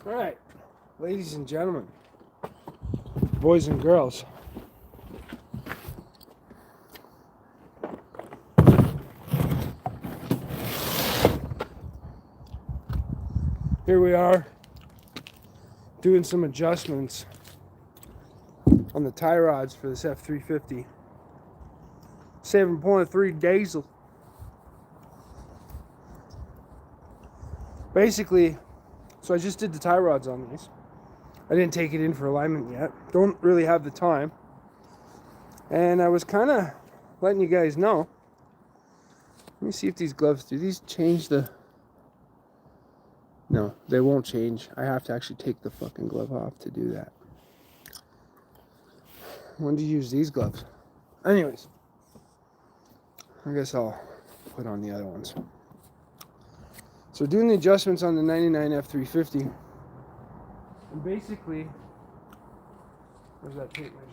All right, ladies and gentlemen, boys and girls. Here we are doing some adjustments on the tie rods for this F350. 7.3 diesel. Basically, so I just did the tie rods on these. I didn't take it in for alignment yet. Don't really have the time. And I was kind of letting you guys know. Let me see if these gloves, do these change the... No, they won't change. I have to actually take the fucking glove off to do that. When do you use these gloves? Anyways, I guess I'll put on the other ones. So doing the adjustments on the 99 F350. And basically, where's that tape measure?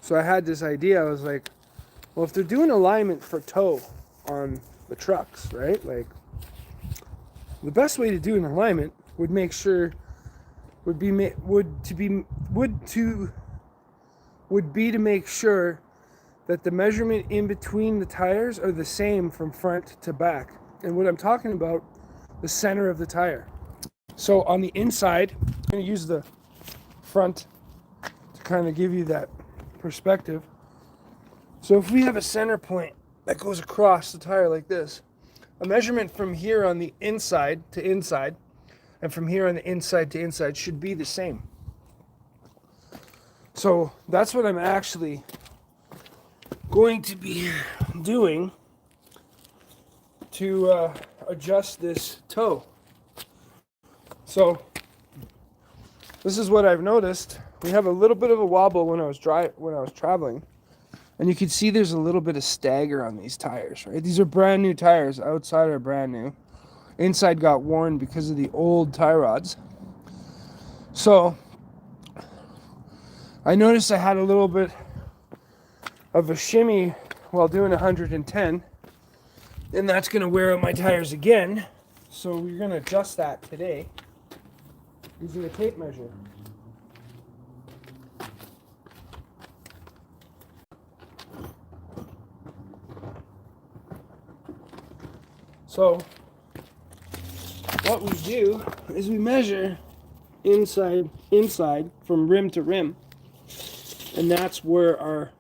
So I had this idea. I was like, well, if they're doing alignment for toe on the trucks, right? Like, the best way to do an alignment would make sure would be to make sure that the measurement in between the tires are the same from front to back. And what I'm talking about, the center of the tire. So on the inside, I'm going to use the front to kind of give you that perspective. So if we have a center point that goes across the tire like this, a measurement from here on the inside to inside and from here on the inside to inside should be the same. So that's what I'm actually going to be doing to adjust this toe. So this is what I've noticed. We have a little bit of a wobble when I was traveling, and you can see there's a little bit of stagger on these tires, right? These are brand new tires. Outside are brand new. Inside got worn because of the old tie rods. So I noticed I had a little bit of a shimmy while doing 110, and that's going to wear out my tires again. So we're going to adjust that today using a tape measure. So what we do is we measure inside from rim to rim, and that's where our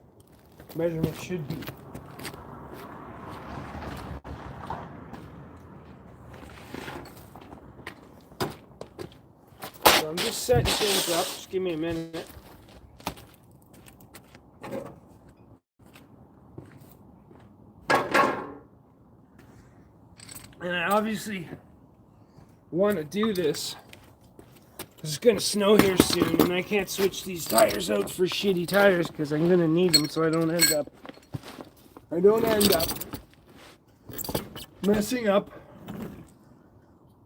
measurement should be. So I'm just setting things up. Just give me a minute. And I obviously want to do this because it's going to snow here soon, and I can't switch these tires out for shitty tires because I'm going to need them so I don't end up messing up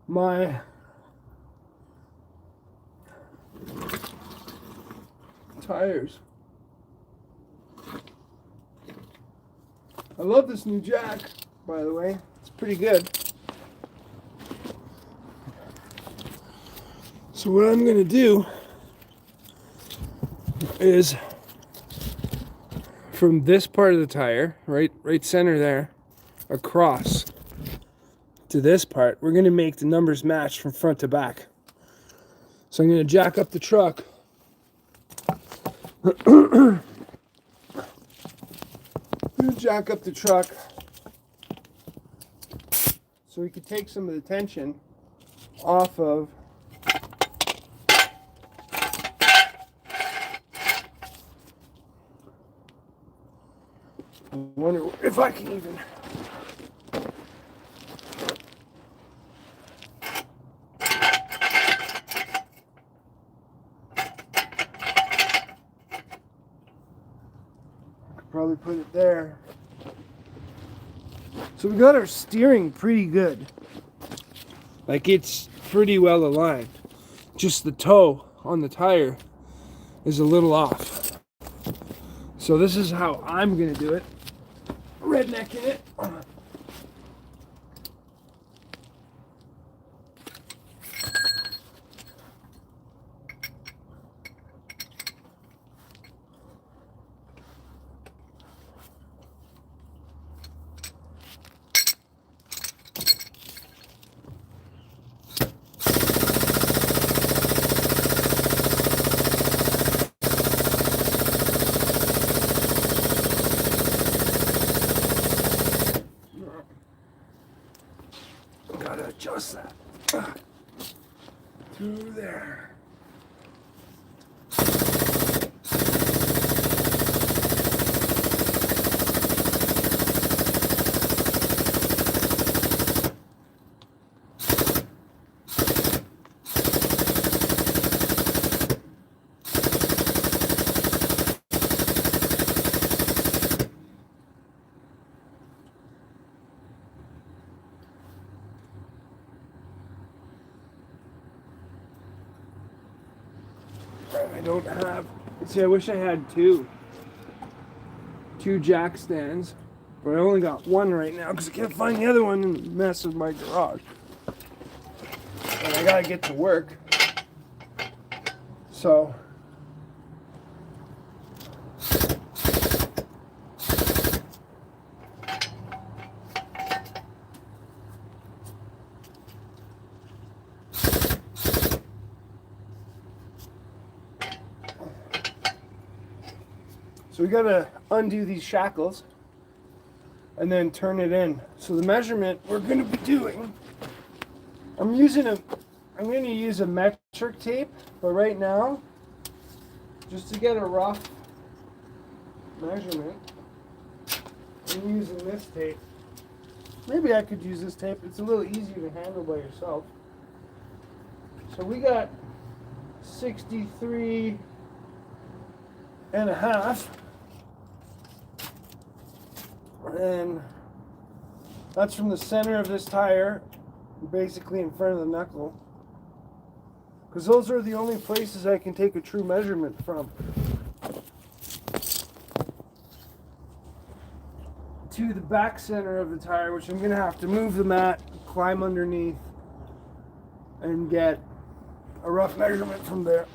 my tires. I love this new jack, by the way. It's pretty good. So what I'm going to do is from this part of the tire, right center there, across to this part, we're going to make the numbers match from front to back. So I'm going to jack up the truck. So we could take some of the tension off of I wonder if I can even probably put it there. So we got our steering pretty good. Like, it's pretty well aligned. just the toe on the tire is a little off. So this is how I'm gonna do it. Rednecking it. Gotta adjust that through there. I don't have, see, I wish I had two jack stands, but I only got one right now because I can't find the other one in the mess of my garage. And I gotta get to work. So we gotta undo these shackles and then turn it in. So the measurement we're gonna be doing, I'm gonna use a metric tape, but right now, just to get a rough measurement, I'm using this tape. Maybe I could use this tape. It's a little easier to handle by yourself. So we got 63 and a half. And that's from the center of this tire, basically in front of the knuckle. Because those are the only places I can take a true measurement from. To the back center of the tire, which I'm going to have to move the mat, climb underneath, and get a rough measurement from there.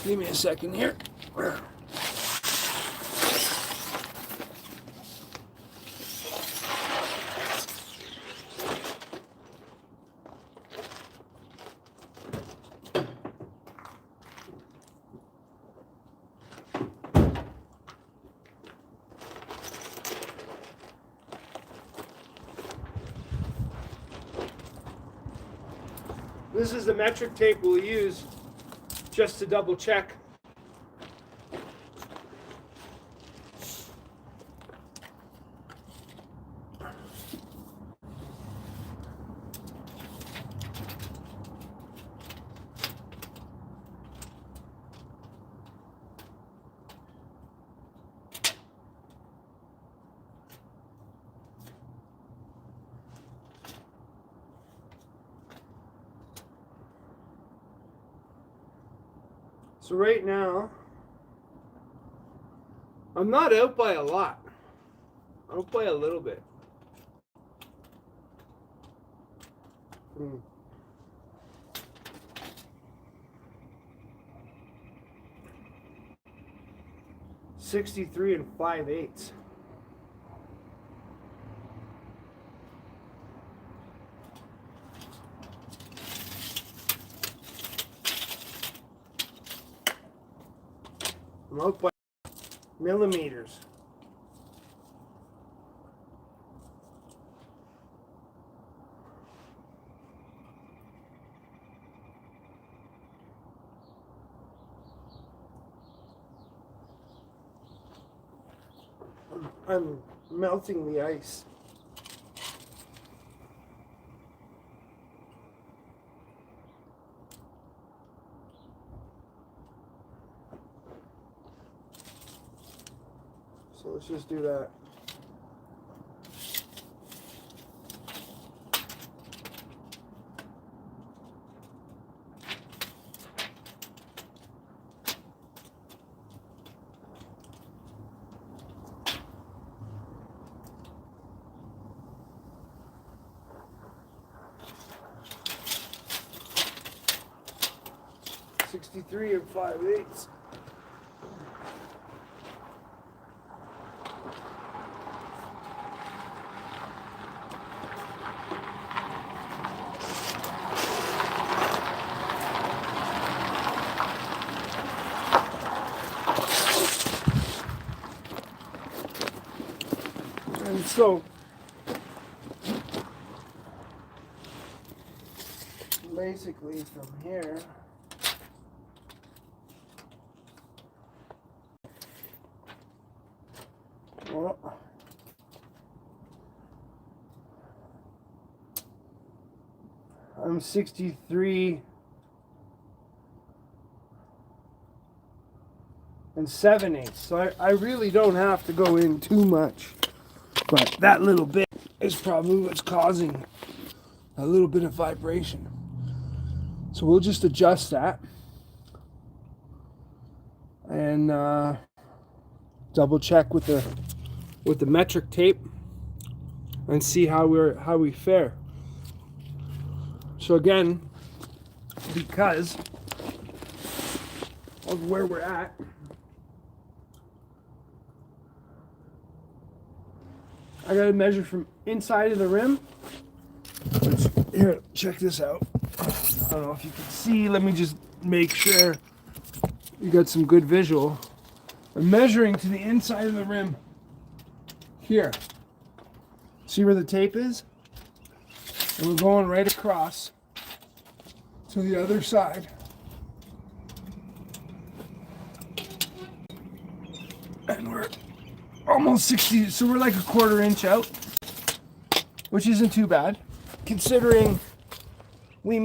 Give me a second here. This is the metric tape we'll use just to double check. So right now, I'm not out by a lot. I'm out by a little bit. Hmm. 63 and 5/8. I'm out by millimeters. I'm melting the ice. So let's just do that. 63 and 5/8. And so basically from here, well, I'm 63 and 7/8. So I really don't have to go in too much. But that little bit is probably what's causing a little bit of vibration. So we'll just adjust that and double check with the metric tape and see how we fare. So again, because of where we're at, I gotta measure from inside of the rim. Here, check this out. I don't know if you can see. Let me just make sure you got some good visual. I'm measuring to the inside of the rim here. See where the tape is? And we're going right across to the other side. And we're almost 60, so we're like a 1/4 inch out, which isn't too bad, considering we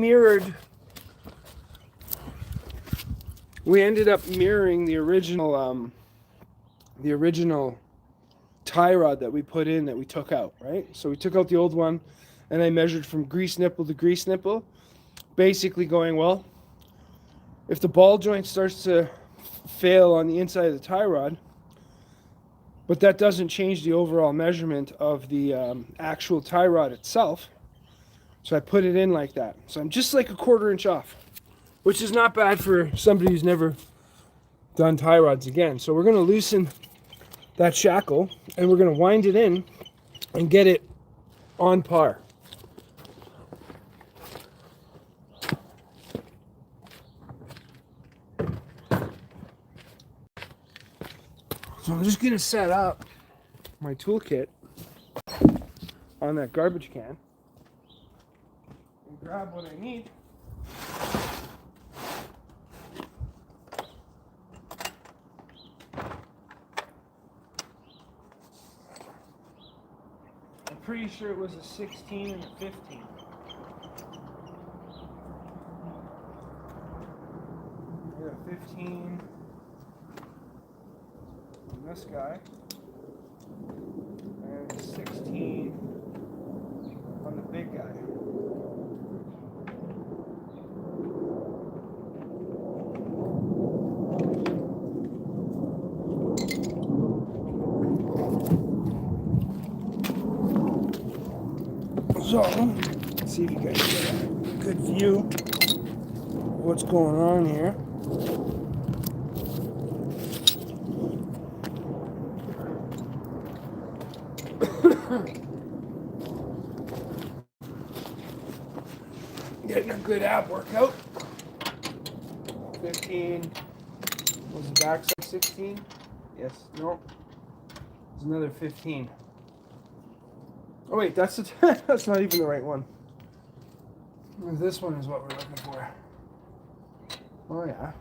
ended up mirroring the original tie rod that we put in that we took out, right? So we took out the old one, and I measured from grease nipple to grease nipple, basically going, well, if the ball joint starts to fail on the inside of the tie rod, but that doesn't change the overall measurement of the actual tie rod itself, so I put it in like that. So I'm just like a 1/4 inch off, which is not bad for somebody who's never done tie rods again. So we're going to loosen that shackle, and we're going to wind it in and get it on par. So I'm just going to set up my toolkit on that garbage can and grab what I need. I'm pretty sure it was a 16 and a 15. I got a 15 on this guy, and a 16 on the big guy. So, let's see if you guys get a good view of what's going on here. Getting a good ab workout. 15. Was the backside 16? Yes. No. There's another 15. Oh wait, that's that's not even the right one. This one is what we're looking for. Oh yeah.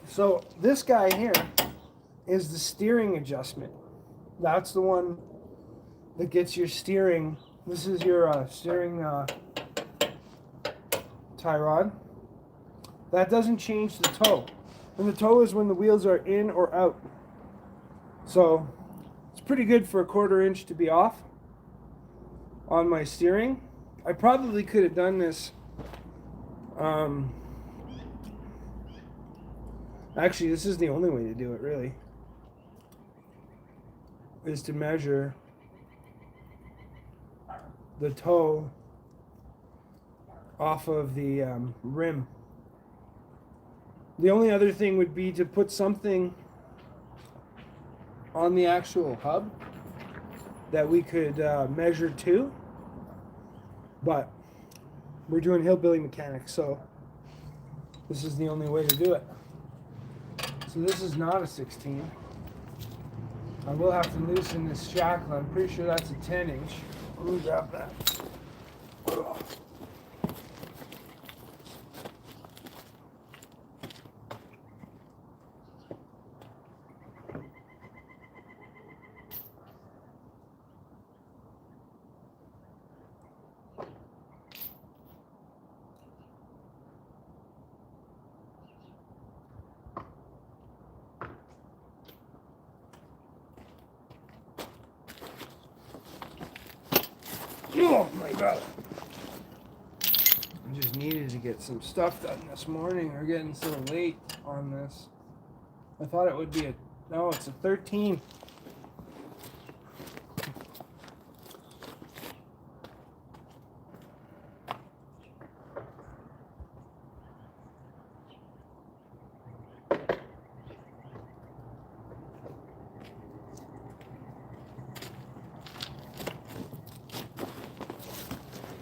So this guy here is the steering adjustment. That's the one that gets your steering. This is your steering tie rod. That doesn't change the toe. And the toe is when the wheels are in or out. So it's pretty good for a 1/4 inch to be off on my steering. I probably could have done this. Actually, this is the only way to do it, really. is to measure the toe off of the rim. The only other thing would be to put something on the actual hub that we could measure to, but we're doing hillbilly mechanics, so this is the only way to do it. So this is not a 16. I will have to loosen this shackle. I'm pretty sure that's a 10-inch. Let me grab that. Ugh. Oh my god. I just needed to get some stuff done this morning. We're getting so late on this. I thought it would be a... No, it's a 13.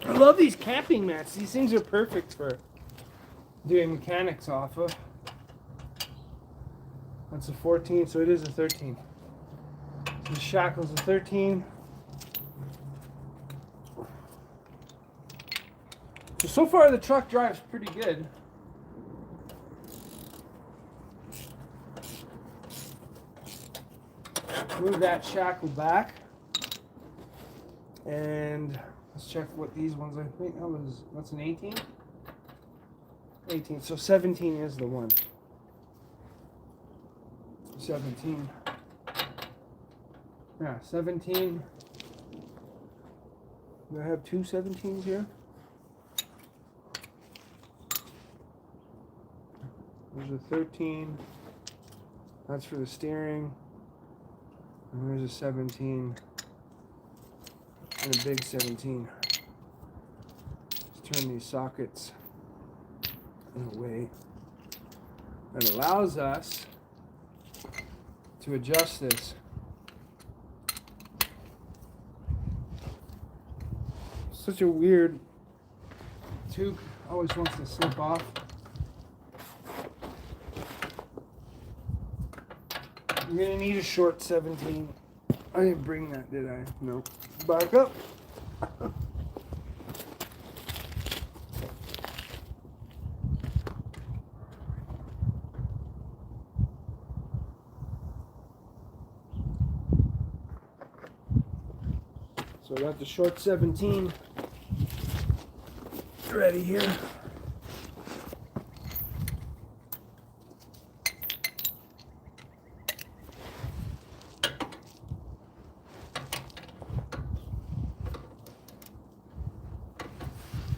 I love these camping mats. These things are perfect for doing mechanics off of. That's a 14, so it is a 13. So the shackle's a 13. So far the truck drives pretty good. Move that shackle back. And let's check what these ones, I think that's an 18? 18, so 17 is the one. 17. Yeah, 17. Do I have two 17s here? There's a 13. That's for the steering. And there's a 17. And a big 17. Let's turn these sockets in a way that allows us to adjust this. Such a weird tube, always wants to slip off. You're gonna need a short 17. I didn't bring that, did I? No. Back up. So I got the short 17 ready here.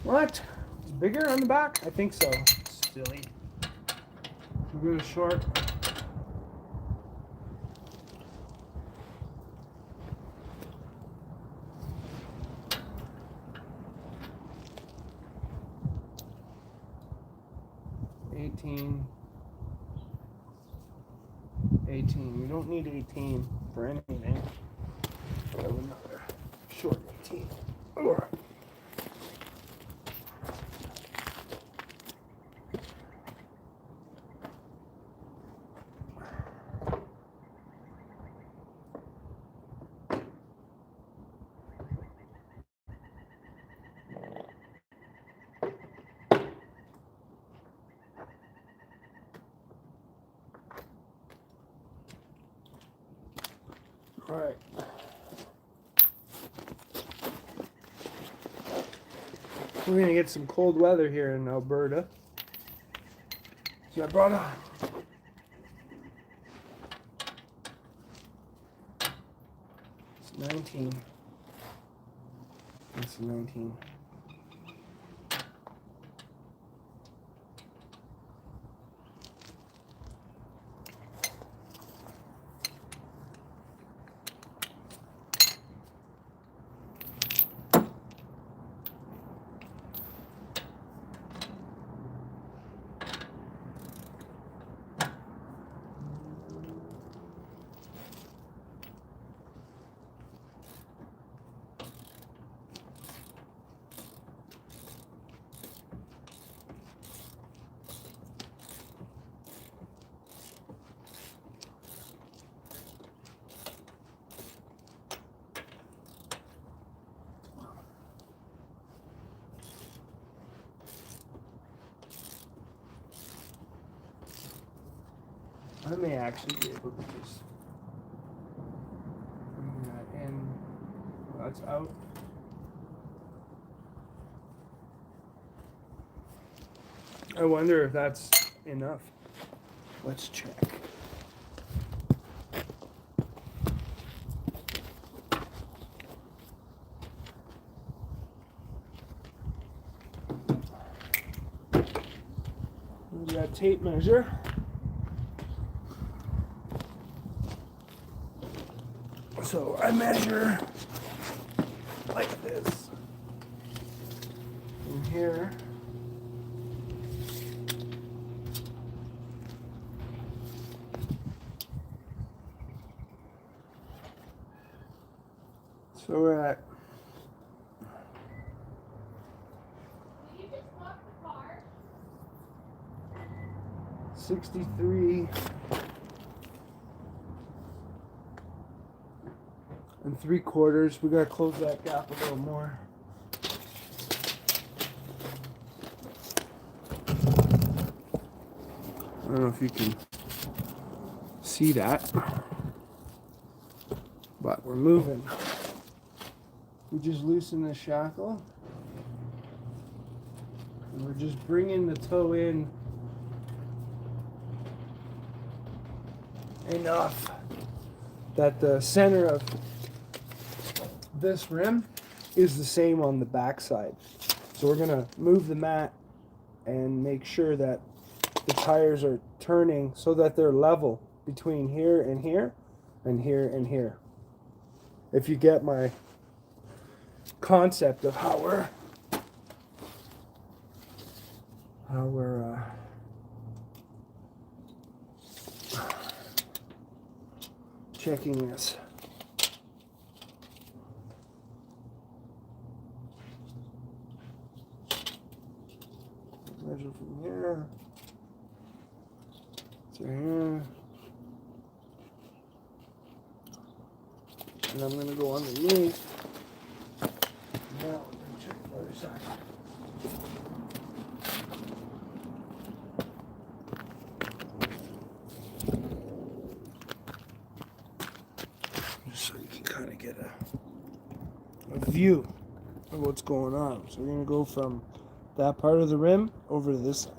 What? It's bigger on the back? I think so. Silly. We'll go to short. $18. We don't need 18 for anything. But another short 18. Ugh. All right. We're gonna get some cold weather here in Alberta. So I brought a it's 19. That's 19. I may actually be able to just bring that in. That's out. I wonder if that's enough. Let's check. There's that tape measure. So I measure like this from here. So we're at 63 3/4. We gotta close that gap a little more. I don't know if you can see that, but we're moving. We just loosen the shackle, and we're just bringing the toe in enough that the center of this rim is the same on the back side. So we're gonna move the mat and make sure that the tires are turning so that they're level between here and here and here and here. If you get my concept of how we're checking this. Measure from here to here, and I'm going to go underneath. Now we're going to check the other side. Just so you can kind of get a view of what's going on. So we're going to go from that part of the rim over to this side.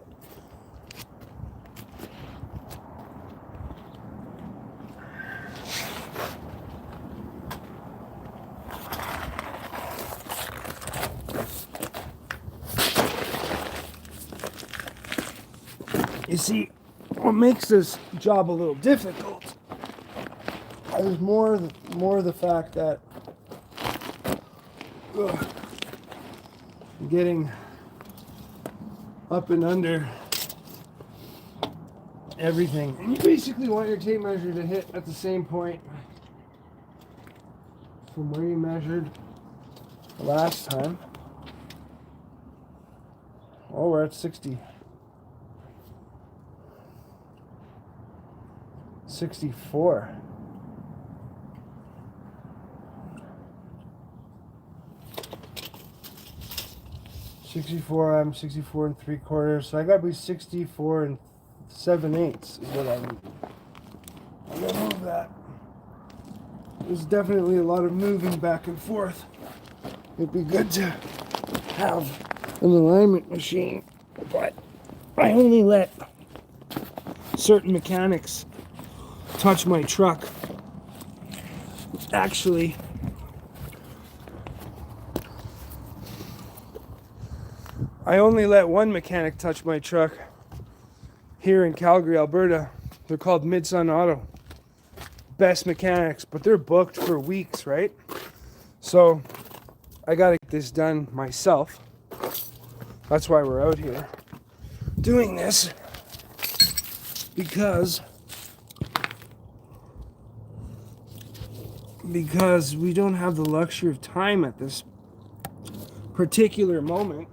You see, what makes this job a little difficult is more the fact that getting up and under everything. And you basically want your tape measure to hit at the same point from where you measured the last time. Oh, we're at 64. I'm 64 3/4, so I gotta be 64 7/8 is what I need. I'm gonna move that. There's definitely a lot of moving back and forth. It'd be good to have an alignment machine, but I only let certain mechanics touch my truck. Actually, I only let one mechanic touch my truck here in Calgary, Alberta. They're called Mid-Sun Auto. Best mechanics, but they're booked for weeks, right? So I gotta get this done myself. That's why we're out here doing this, because we don't have the luxury of time at this particular moment.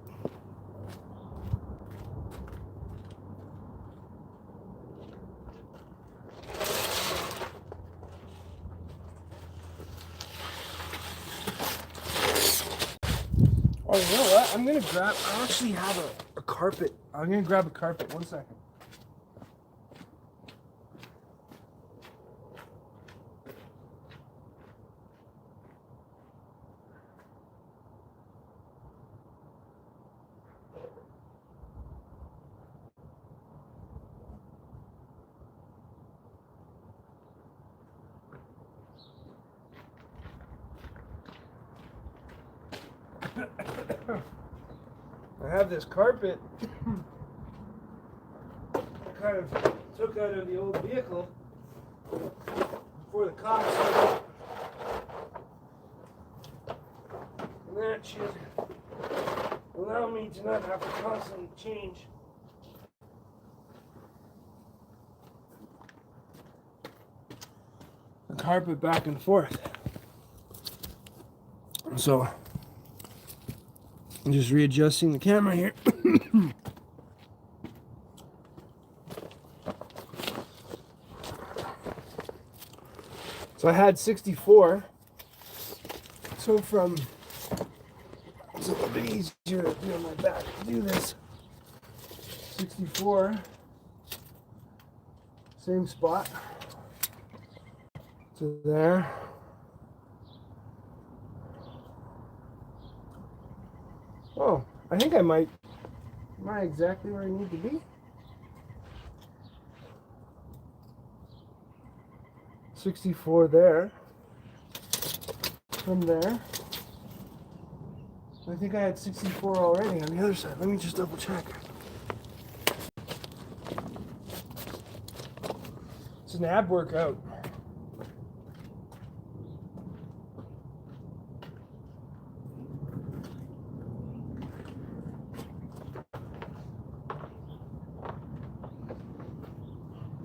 Oh, you know what? I'm gonna grab. I actually have a carpet. I'm gonna grab a carpet. 1 second. I have this carpet I kind of took out of the old vehicle before the cops showed up. And that should allow me to not have to constantly change the carpet back and forth. So I'm just readjusting the camera here. So I had 64. So it's a little bit easier to be on my back to do this. 64, same spot to there. Oh, I think am I exactly where I need to be? 64 there. From there. I think I had 64 already on the other side. Let me just double check. It's an ab workout.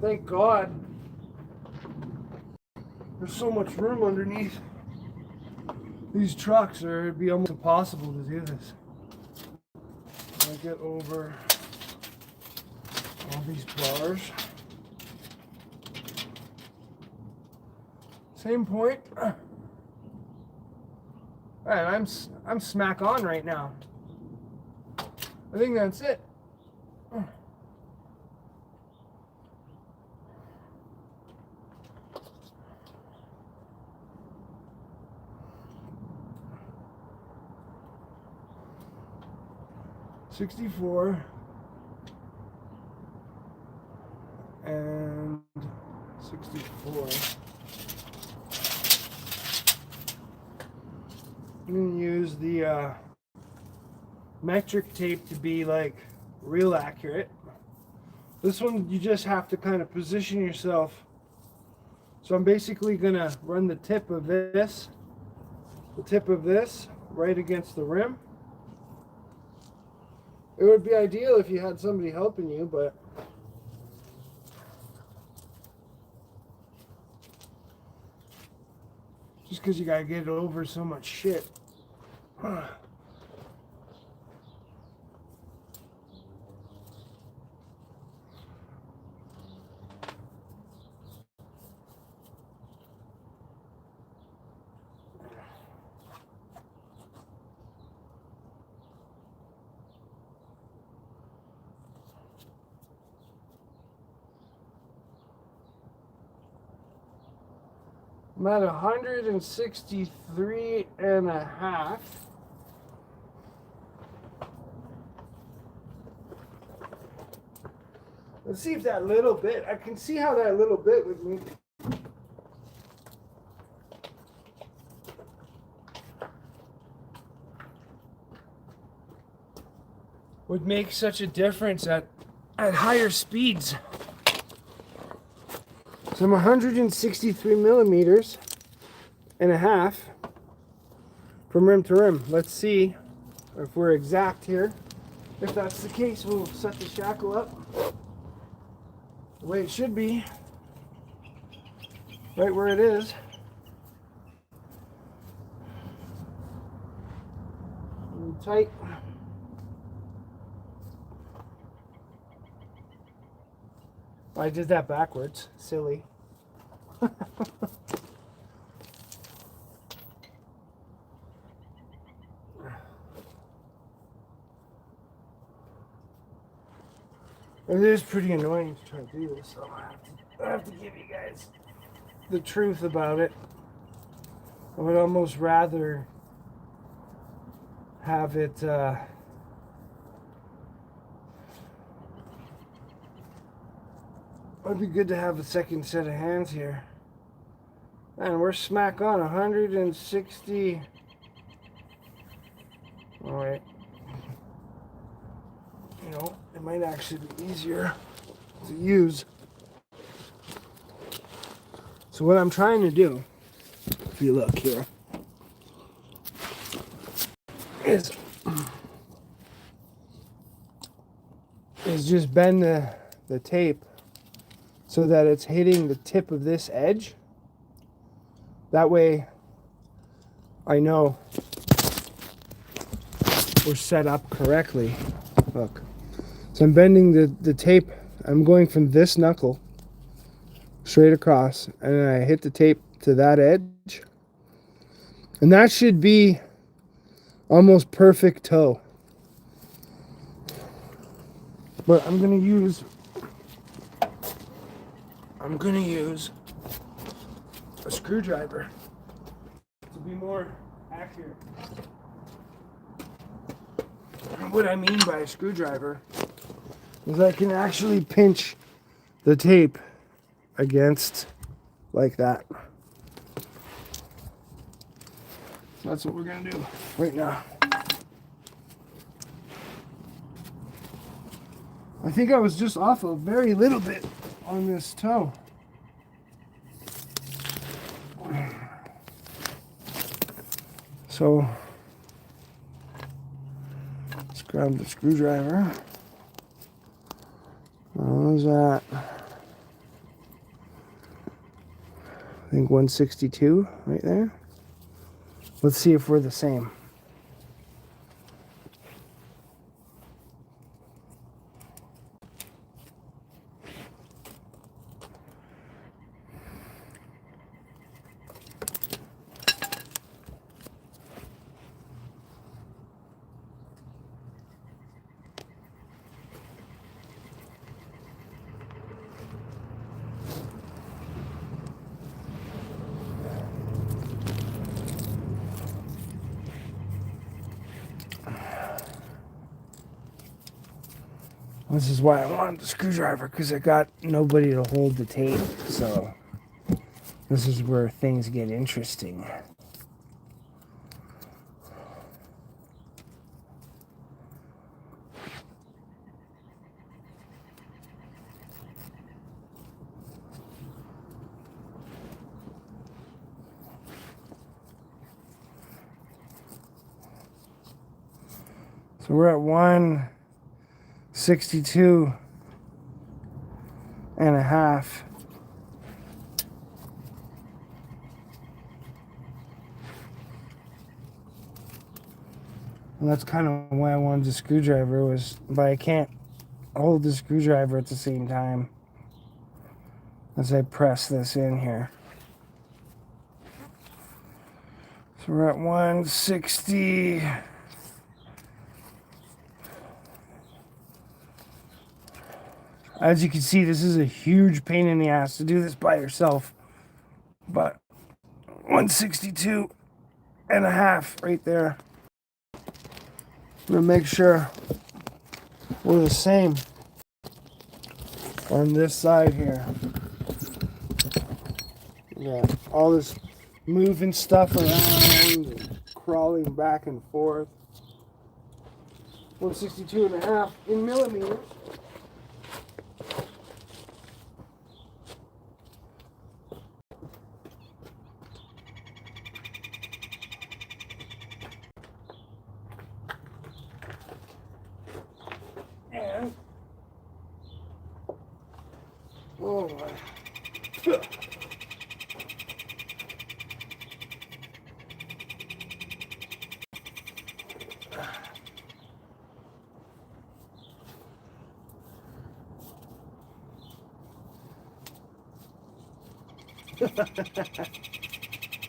Thank God there's so much room underneath these trucks, or it'd be almost impossible to do this. I get over all these bars. Same point. Alright, I'm smack on right now. I think that's it. 64 and 64. I'm going to use the metric tape to be like real accurate. This one you just have to kind of position yourself. So I'm basically going to run the tip of this right against the rim. It would be ideal if you had somebody helping you, but just because you gotta get over so much shit. I'm at 163 and a half. Let's see if that little bit, I can see how that little bit would make such a difference at higher speeds. So I'm 163 millimeters and a half from rim to rim. Let's see if we're exact here. If that's the case, we'll set the shackle up the way it should be, right where it is. And tight. I did that backwards. Silly. It is pretty annoying to try to do this, so I have to give you guys the truth about it. I would almost rather have it it'd be good to have a second set of hands here. And we're smack on 160 All right. You know, it might actually be easier to use. So what I'm trying to do, if you look here, is just bend the tape so that it's hitting the tip of this edge. That way I know we're set up correctly. Look. So I'm bending the tape. I'm going from this knuckle straight across, and I hit the tape to that edge. And that should be almost perfect toe. But I'm gonna use a screwdriver to be more accurate. And what I mean by a screwdriver is I can actually pinch the tape against like that. So that's what we're gonna do right now. I think I was just off a very little bit on this toe. So let's grab the screwdriver. What was that? I think 162 right there. Let's see if we're the same. This is why I wanted the screwdriver, because I got nobody to hold the tape. So this is where things get interesting. So we're at 162 and a half. And that's kind of why I wanted the screwdriver, but I can't hold the screwdriver at the same time as I press this in here. So we're at 160. As you can see, this is a huge pain in the ass to do this by yourself. But 162 and a half right there. I'm gonna make sure we're the same on this side here. Yeah, all this moving stuff around and crawling back and forth. 162 and a half in millimeters. And oh my.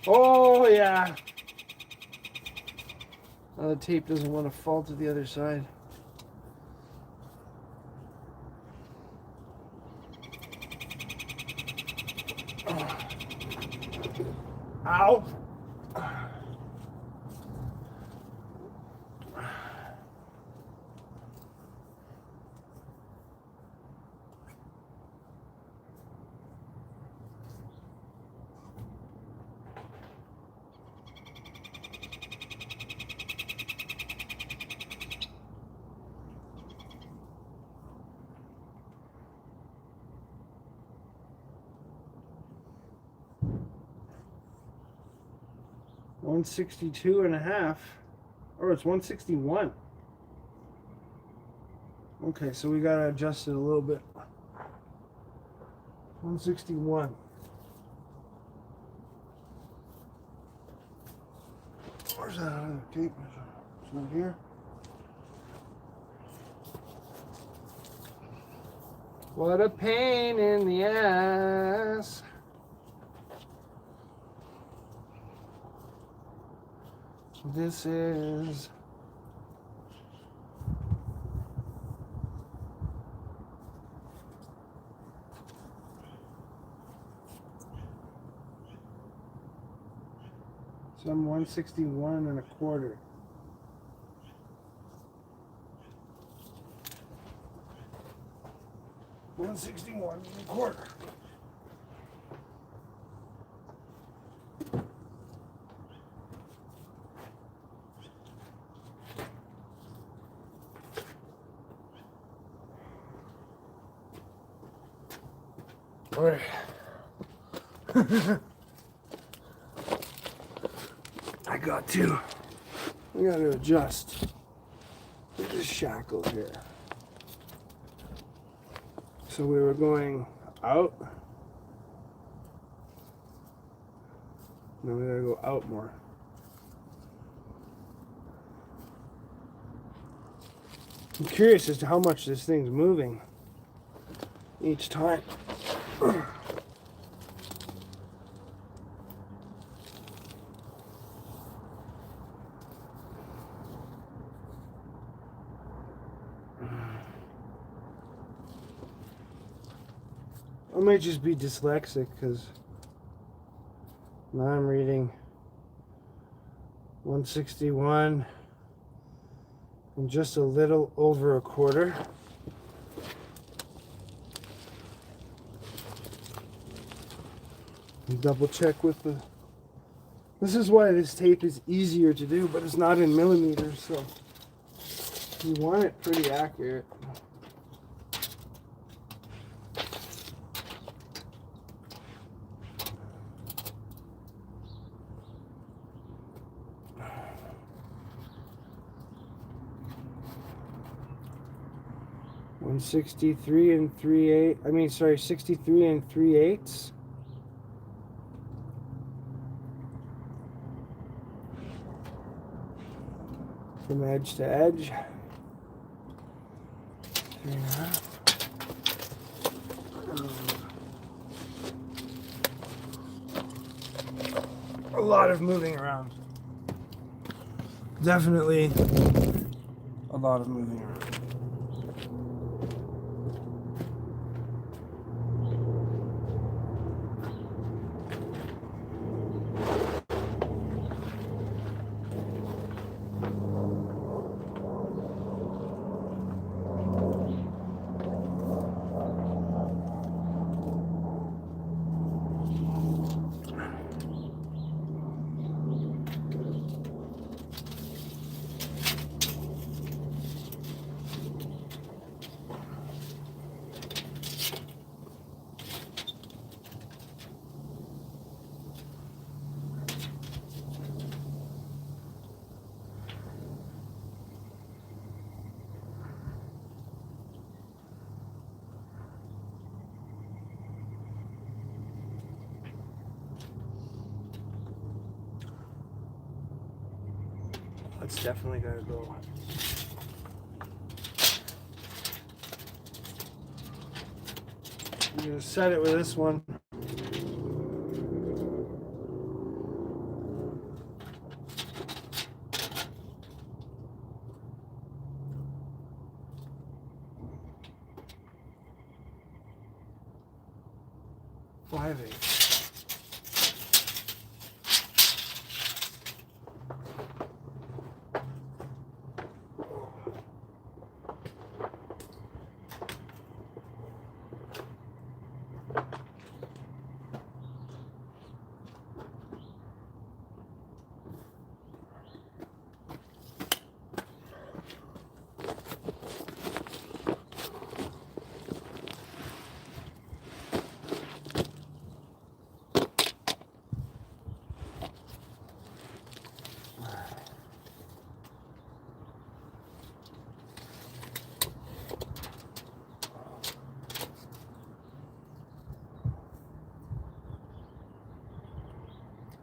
Oh yeah. Now the tape doesn't want to fall to the other side. Ow. 162.5. Or it's 161. Okay, so we gotta adjust it a little bit. 161. Where's that other tape? It's not here. What a pain in the ass. This is. Some 161.25. 161.25. All right. We got to adjust. We're just shackled here. So we were going out. Now we gotta go out more. I'm curious as to how much this thing's moving each time. I might just be dyslexic because now I'm reading 161 and just a little over a quarter. And double check with the. This is why this tape is easier to do, but it's not in millimeters, so you want it pretty accurate. And 63 and 3/8. I mean, sorry, 63 and 3/8. From edge to edge. 3.5. A lot of moving around. Definitely a lot of moving around. It's definitely gotta go. I'm gonna set it with this one. Five eight.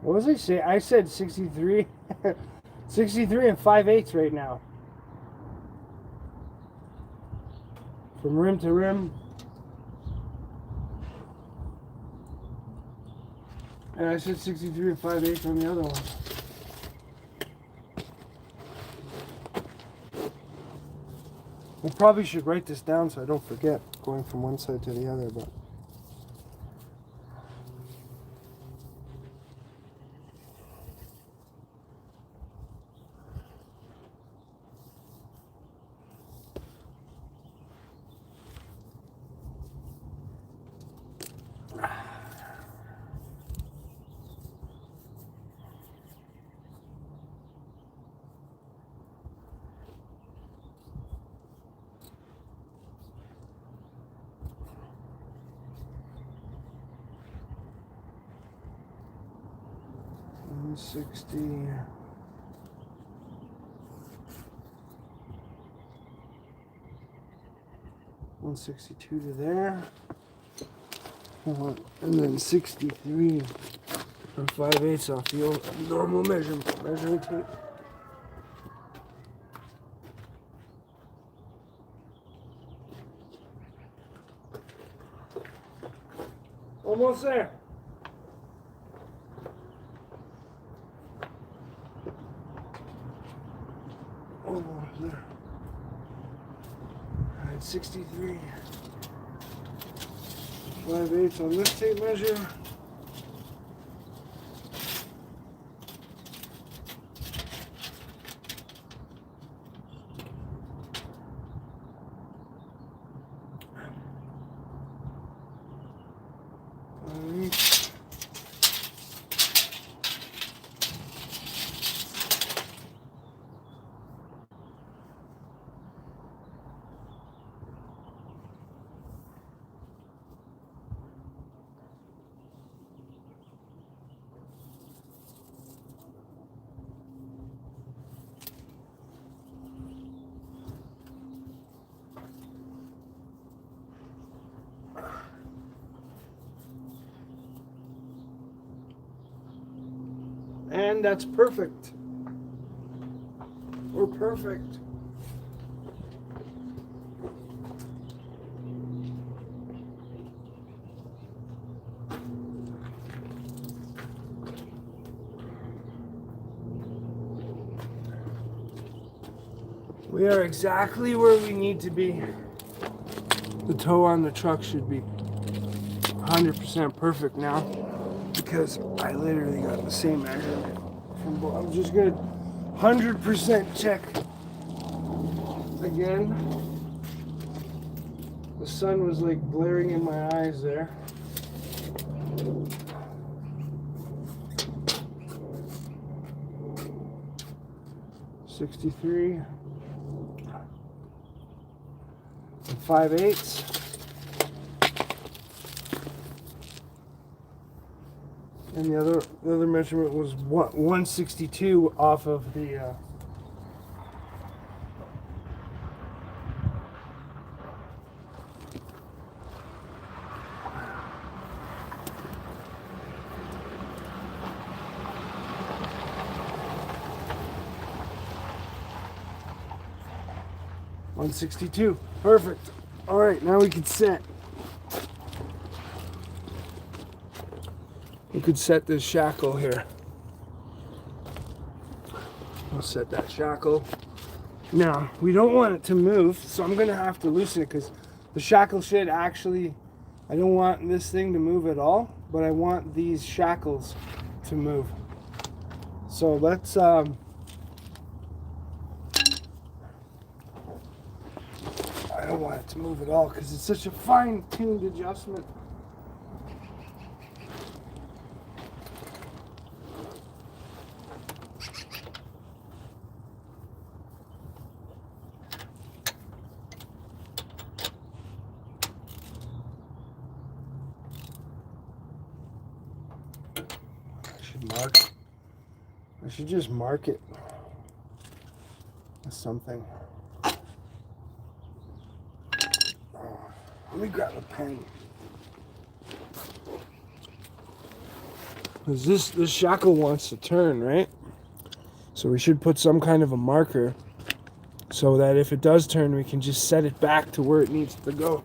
What was I say? I said 63. 63 and 5/8 right now. From rim to rim. And I said 63 and 5/8 on the other one. I probably should write this down so I don't forget going from one side to the other, but $160. 162 to there. And then 63 and 5/8 off the old normal measuring tape. Almost there. Almost there. Alright, 63. 5/8 on this tape measure. And that's perfect. We're perfect. We are exactly where we need to be. The toe on the truck should be 100% perfect now, because I literally got the same measurement from both. I'm just gonna 100% check again. The sun was like blaring in my eyes there. $63 and 5/8. And the other measurement was 162 off of the $162. Perfect. All right, now we can set. We could set this shackle here. I'll set that shackle. Now, we don't want it to move, so I'm going to have to loosen it, because the shackle should actually, I don't want this thing to move at all, but I want these shackles to move. So let's, I don't want it to move at all, because it's such a fine-tuned adjustment. I should just mark it with something. Let me grab a pen. Because this shackle wants to turn, right? So we should put some kind of a marker so that if it does turn, we can just set it back to where it needs to go.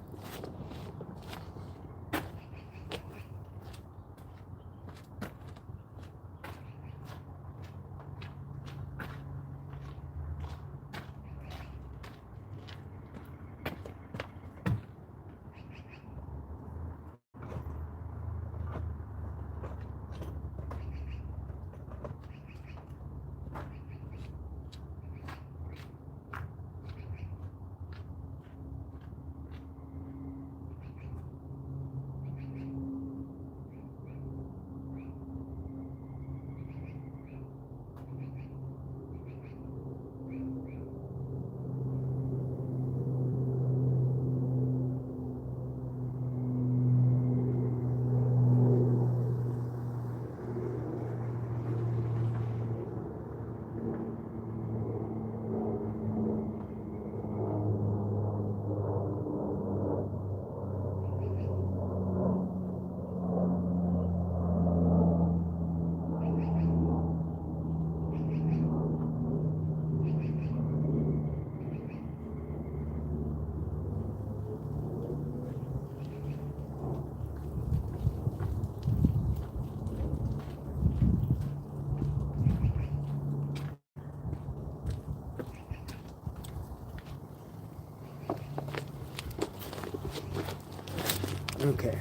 Okay,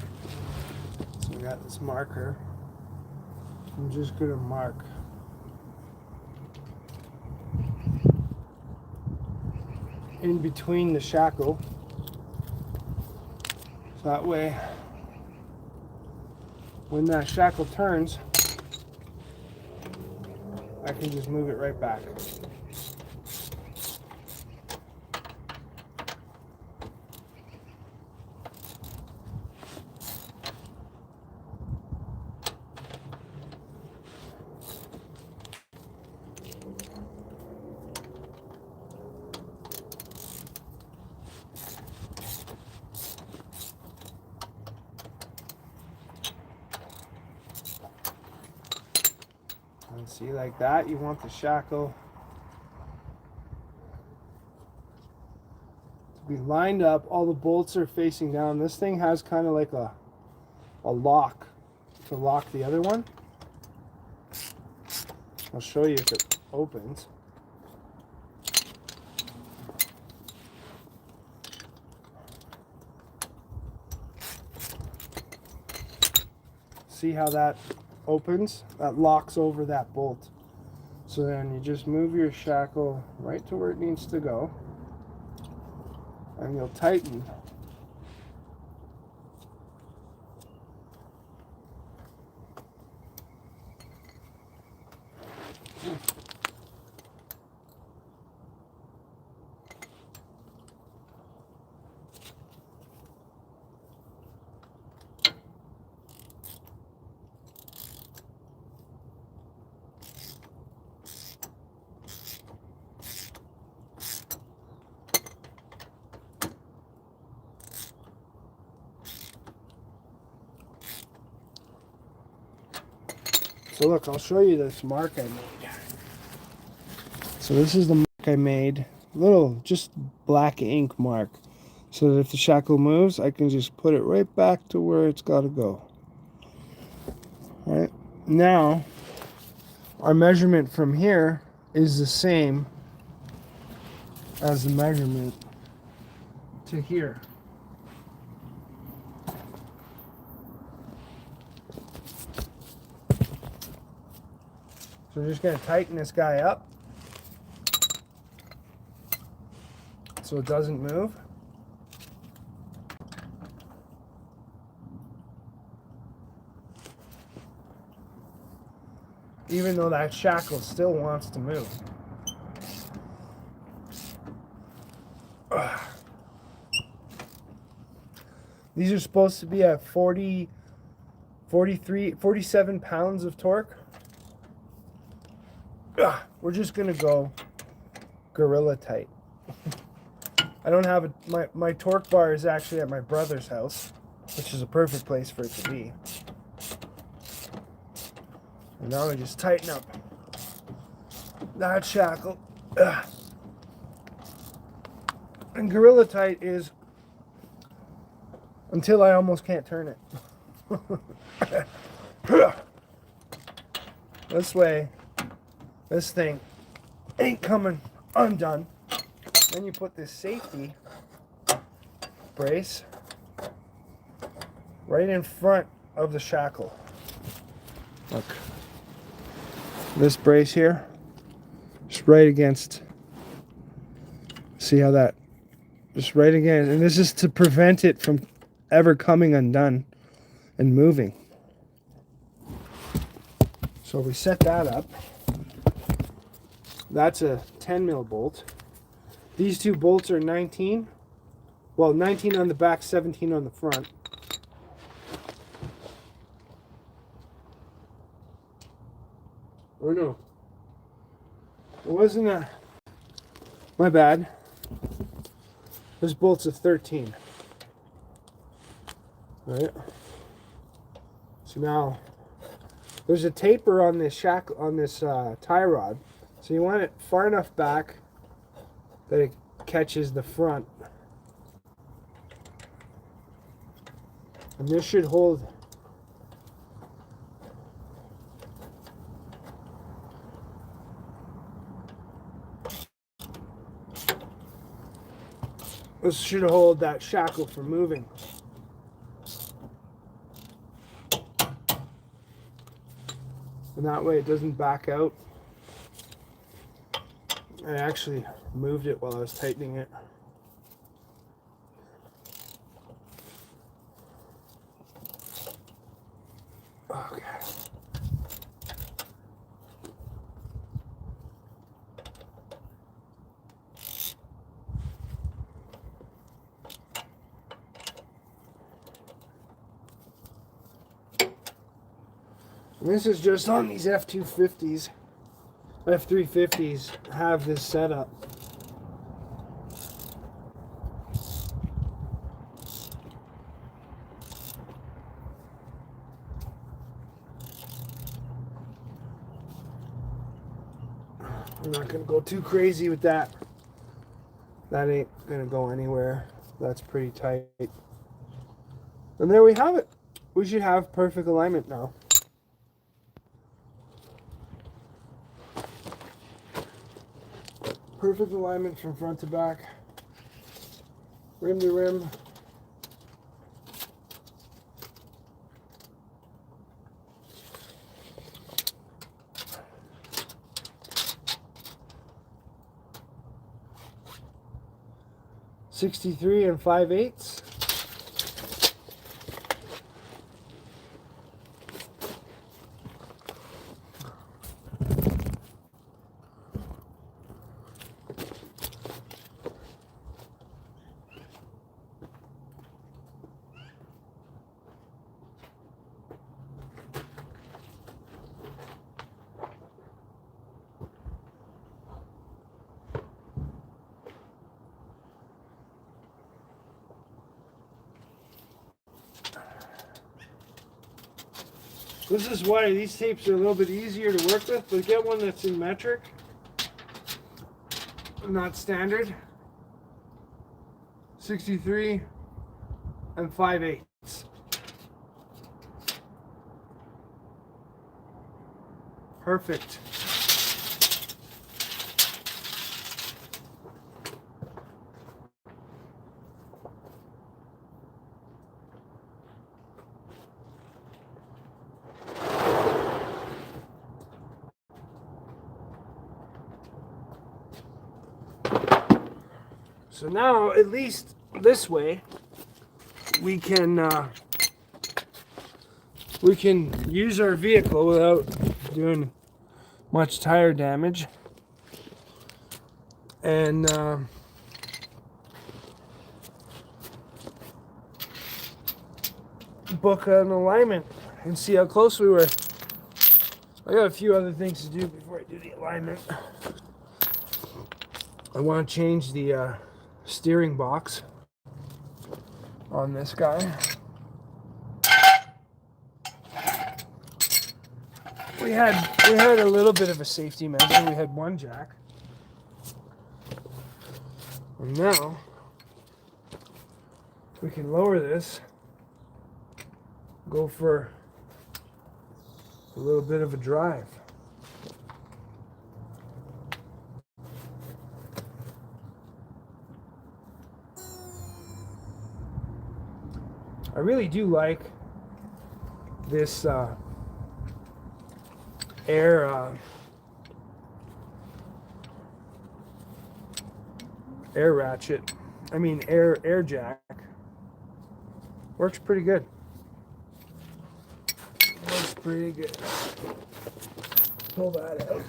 so we got this marker. I'm just going to mark in between the shackle. So that way, when that shackle turns, I can just move it right back. And see, like that, you want the shackle to be lined up. All the bolts are facing down. This thing has kind of like a lock to lock the other one. I'll show you if it opens. See how that opens? That locks over that bolt. So then you just move your shackle right to where it needs to go, and you'll tighten. So look, I'll show you this mark I made. So this is the mark I made. Little, just black ink mark. So that if the shackle moves, I can just put it right back to where it's got to go. All right. Now, our measurement from here is the same as the measurement to here. So we're just going to tighten this guy up so it doesn't move. Even though that shackle still wants to move. These are supposed to be at 47 pounds of torque. We're just gonna go gorilla tight. I don't have my torque bar is actually at my brother's house, which is a perfect place for it to be. And now we just tighten up that shackle. And Gorilla Tight is until I almost can't turn it. This way, this thing ain't coming undone. Then you put this safety brace right in front of the shackle. Look, this brace here, just right against, see how that, just right against, and this is to prevent it from ever coming undone and moving. So we set that up. That's a 10 mil bolt. These two bolts are 19. Well, 19 on the back, 17 on the front. Or no, it wasn't a, my bad. This bolt's a 13. Right? So now, there's a taper on this shackle, on this tie rod. So you want it far enough back that it catches the front. And this should hold that shackle from moving. And that way it doesn't back out. I actually moved it while I was tightening it. Okay. And this is just on these F250s. F350s have this setup. I'm not going to go too crazy with that. That ain't going to go anywhere. That's pretty tight. And there we have it. We should have perfect alignment now. Perfect alignment from front to back, rim to rim. .63 and 5/8. This is why these tapes are a little bit easier to work with, but get one that's in metric, not standard. 63 and 5/8. Perfect. So now, at least this way, we can use our vehicle without doing much tire damage, and book an alignment and see how close we were. I got a few other things to do before I do the alignment. I want to change the steering box on this guy. we had a little bit of a safety measure. We had one jack. And now we can lower this, go for a little bit of a drive. I really do like this air ratchet. I mean air jack. Works pretty good. Works pretty good. Pull that out.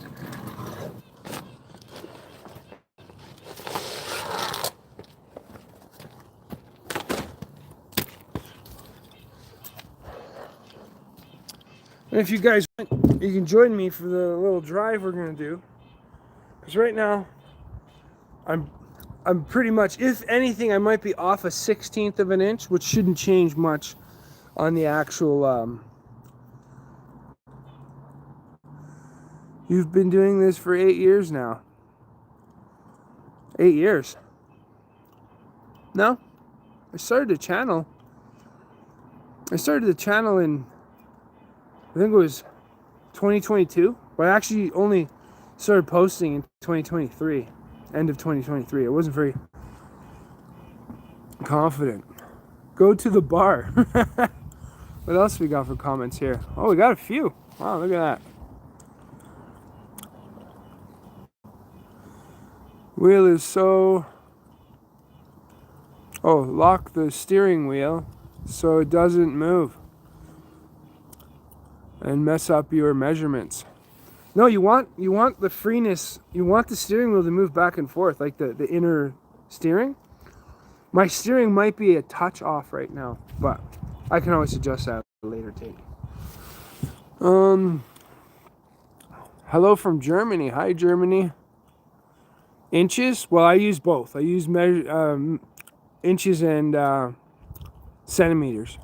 And if you guys want, you can join me for the little drive we're gonna do. Because right now, I'm pretty much, if anything, I might be off a 1/16 of an inch, which shouldn't change much on the actual. You've been doing this for 8 years now. 8 years. No, I started the channel. I started the channel in, I think it was 2022, but I actually only started posting in 2023, end of 2023. I wasn't very confident. Go to the bar. What else we got for comments here? Oh, we got a few. Wow, look at that. Wheel is so... Oh, lock the steering wheel so it doesn't move and mess up your measurements. No, you want the freeness. You want the steering wheel to move back and forth, like the inner steering. My steering might be a touch off right now, but I can always adjust that at a later date. Hello from Germany. Hi, Germany. Inches? Well, I use both. I use inches and centimeters.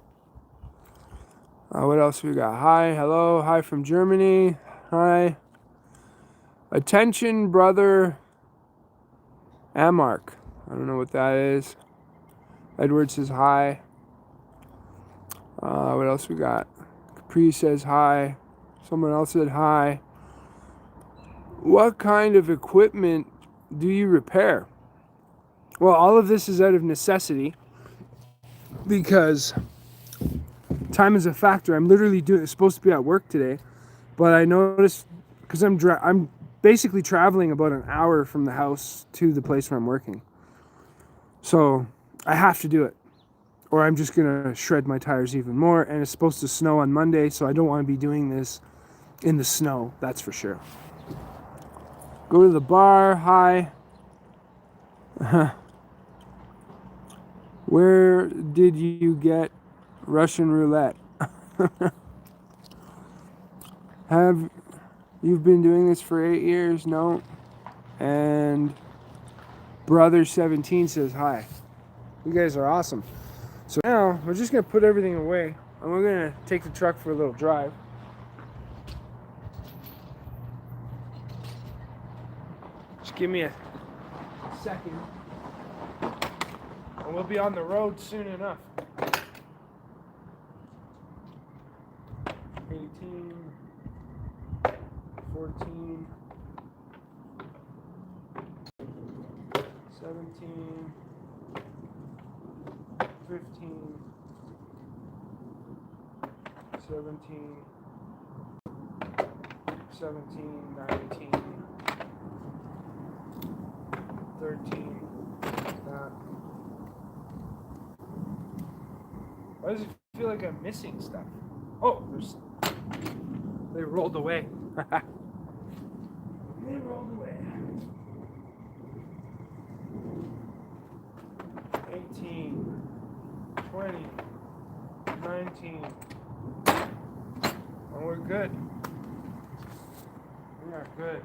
What else we got? Hi, hello, hi from Germany. Hi. Attention, brother Amark. I don't know what that is. Edward says hi. What else we got? Capri says hi. Someone else said hi. What kind of equipment do you repair? Well, all of this is out of necessity because time is a factor. I'm literally supposed to be at work today, but I noticed because I'm basically traveling about an hour from the house to the place where I'm working. So I have to do it, or I'm just gonna shred my tires even more. And it's supposed to snow on Monday, so I don't want to be doing this in the snow. That's for sure. Go to the bar. Hi. Where did you get Russian roulette? Have you been doing this for 8 years? No. And Brother 17 says hi. You guys are awesome. So now we're just gonna put everything away and we're gonna take the truck for a little drive. Just give me a second and we'll be on the road soon enough. 18, 14, 17, 15, 17, 17, 19, 13, that. Why does it feel like I'm missing stuff? Oh, they rolled away. They rolled away. 18, 20, 19. And we're good. We are good.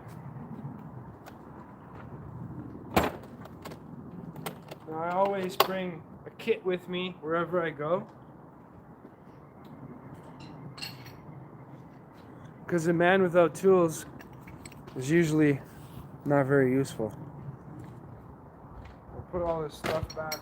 Now I always bring a kit with me wherever I go. because a man without tools is usually not very useful. We'll put all this stuff back.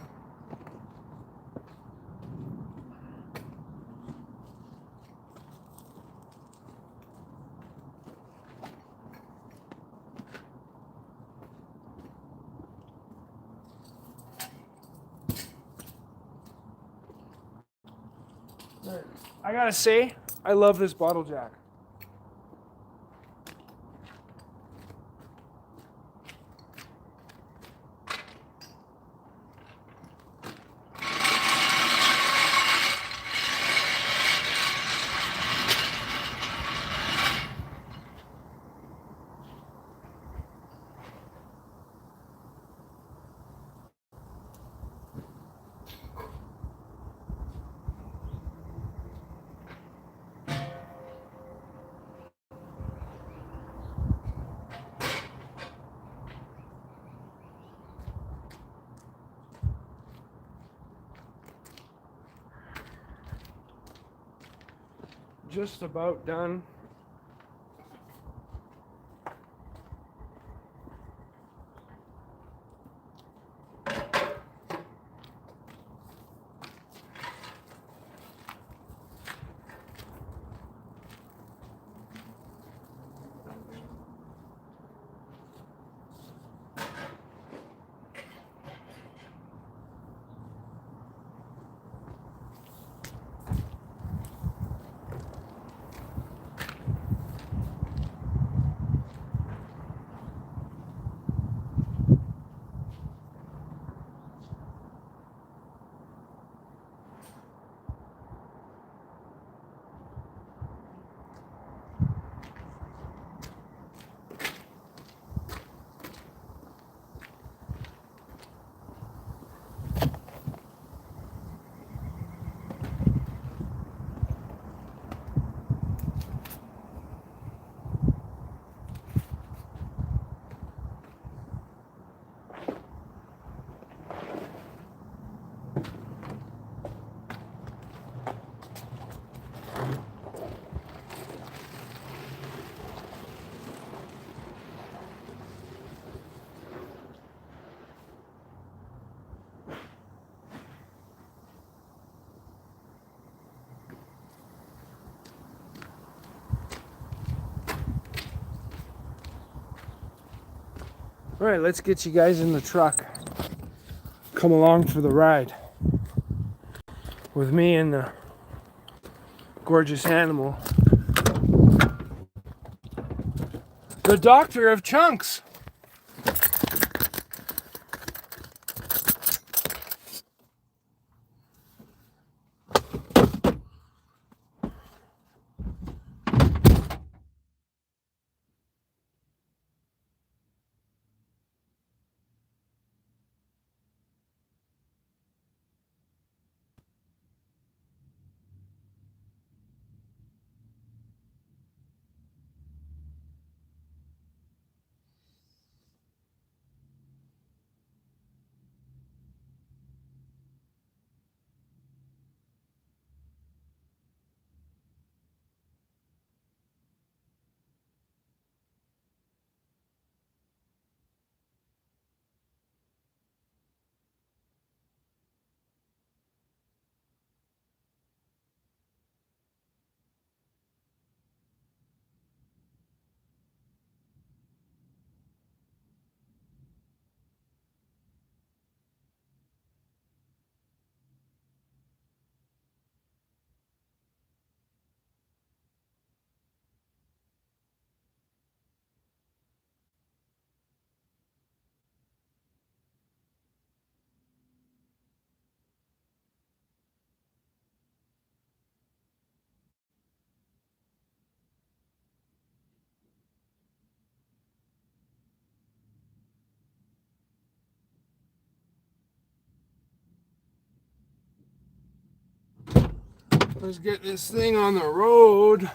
I gotta say, I love this bottle jack. Just about done. All right, let's get you guys in the truck. Come along for the ride with me and the gorgeous animal, the doctor of chunks. Let's get this thing on the road.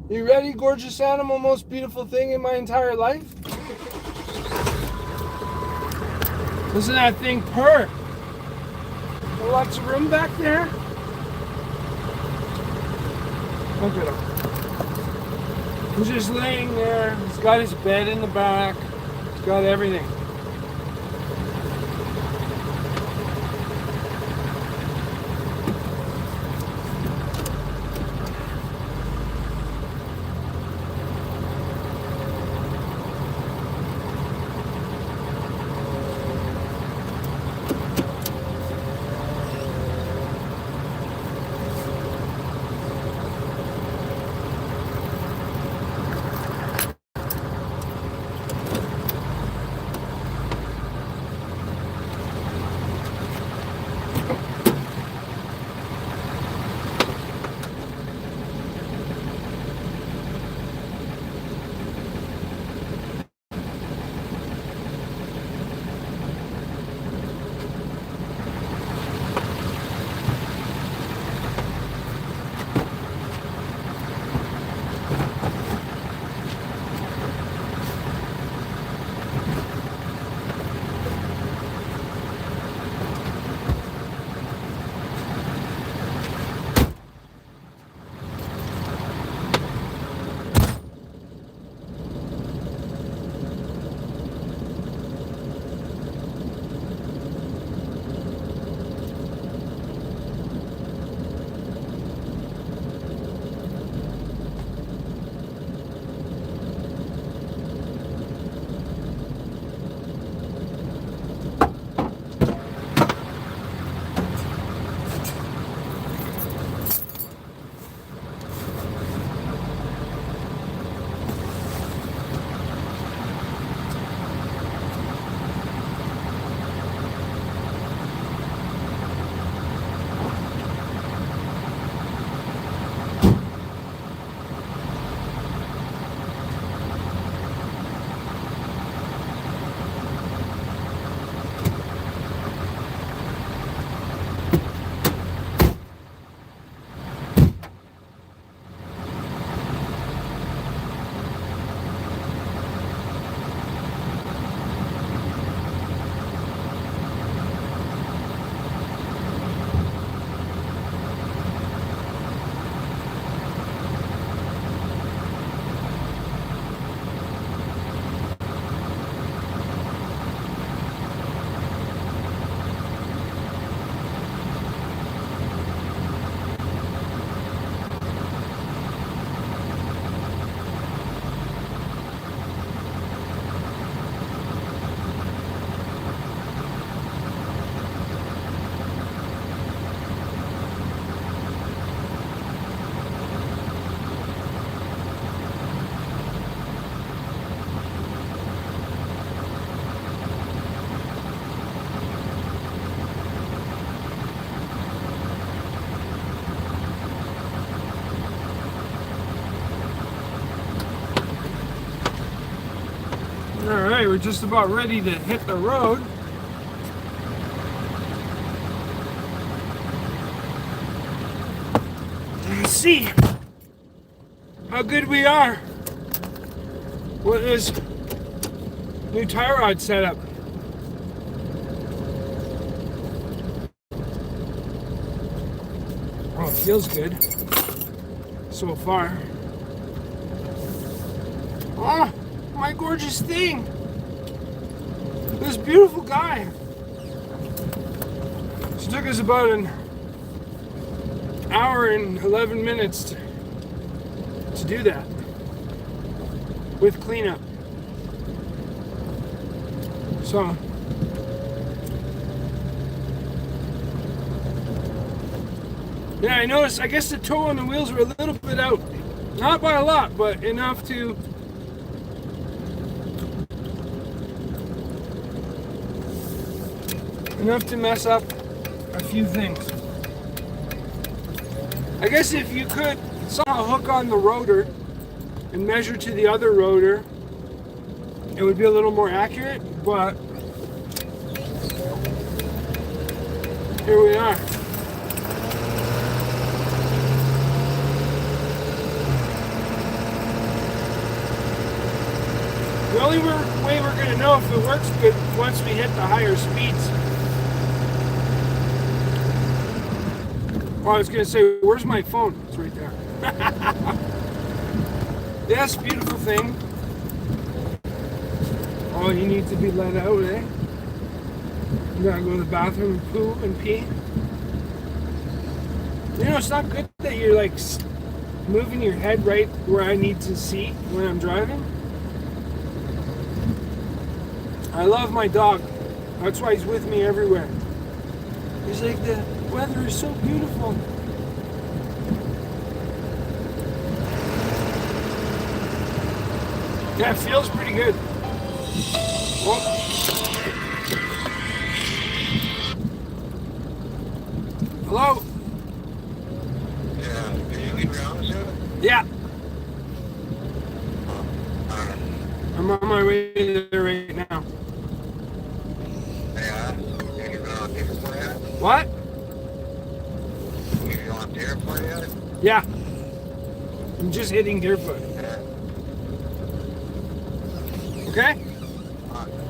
You ready, gorgeous animal? Most beautiful thing in my entire life? Doesn't that thing purr? Lots of room back there? Look at him. He's just laying there. He's got his bed in the back. He's got everything. Alright, we're just about ready to hit the road. Let's see how good we are with this new tie rod setup. Oh, it feels good so far. Oh, my gorgeous thing. This beautiful guy. It took us about an hour and 11 minutes to do that with cleanup. So yeah, I noticed, I guess the toe on the wheels were a little bit out. Not by a lot, but enough to mess up a few things. I guess if you could somehow hook on the rotor and measure to the other rotor, it would be a little more accurate, but here we are. The only way we're going to know if it works good once we hit the higher speeds. Oh, I was gonna say, where's my phone? It's right there. Yes, beautiful thing. Oh, you need to be let out, eh? You gotta go to the bathroom and poop and pee. You know, it's not good that you're like moving your head right where I need to see when I'm driving. I love my dog. That's why he's with me everywhere. He's like, the weather is so beautiful. Yeah, it feels pretty good. Oh. Hello? Yeah, can you leave your house yet? Yeah. Alright. I'm on my way there right now. Yeah, you get on the airport yet? What? You get on the airport yet? Yeah. I'm just hitting Deerfoot. Yeah. Okay?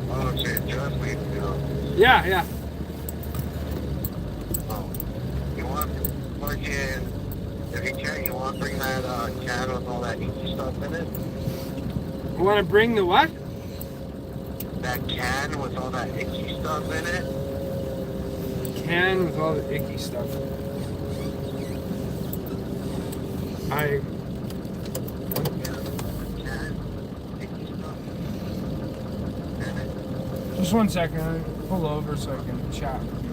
Oh, so you're just leaving, you know? Yeah, yeah. Oh. You want fucking, if you can, you want to bring that can with all that icky stuff in it? I want to bring the what? That can with all that icky stuff in it? Can with all the icky stuff. I... Just one second. I'll pull over so I can chat with you.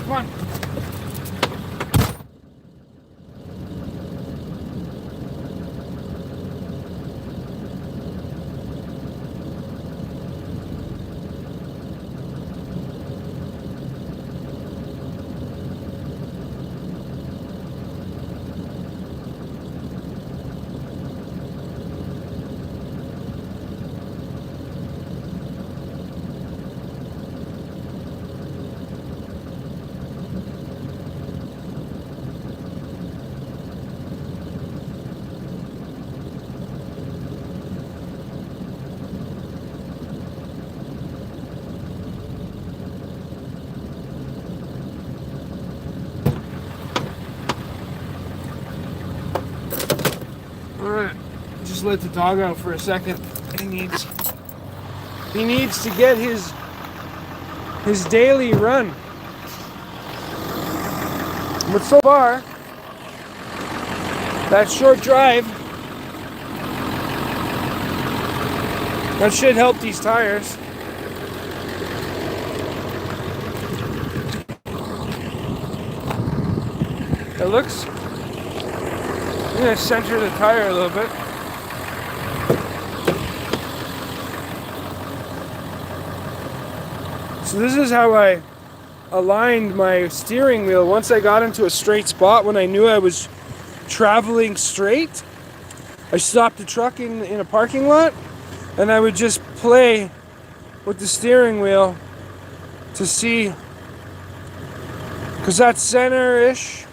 Come on. Alright, just let the dog out for a second. He needs to get his daily run. But so far, that short drive, that should help these tires. It looks... I'm going to center the tire a little bit. So this is how I aligned my steering wheel once I got into a straight spot. When I knew I was traveling straight, I stopped the truck in a parking lot, and I would just play with the steering wheel to see, because that's center-ish.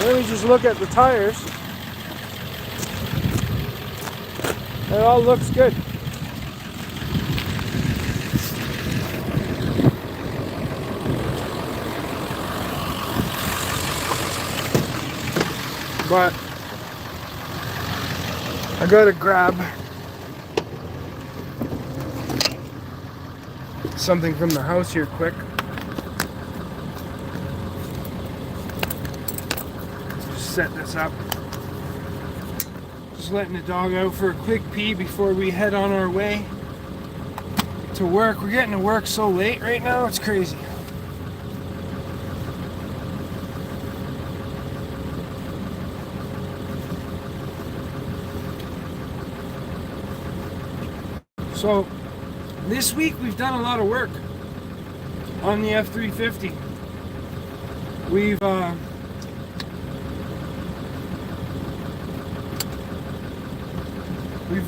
Let me just look at the tires. It all looks good. But I gotta grab something from the house here quick. Set this up. Just letting the dog out for a quick pee before we head on our way to work. We're getting to work so late right now, it's crazy. So this week we've done a lot of work on the F350. We've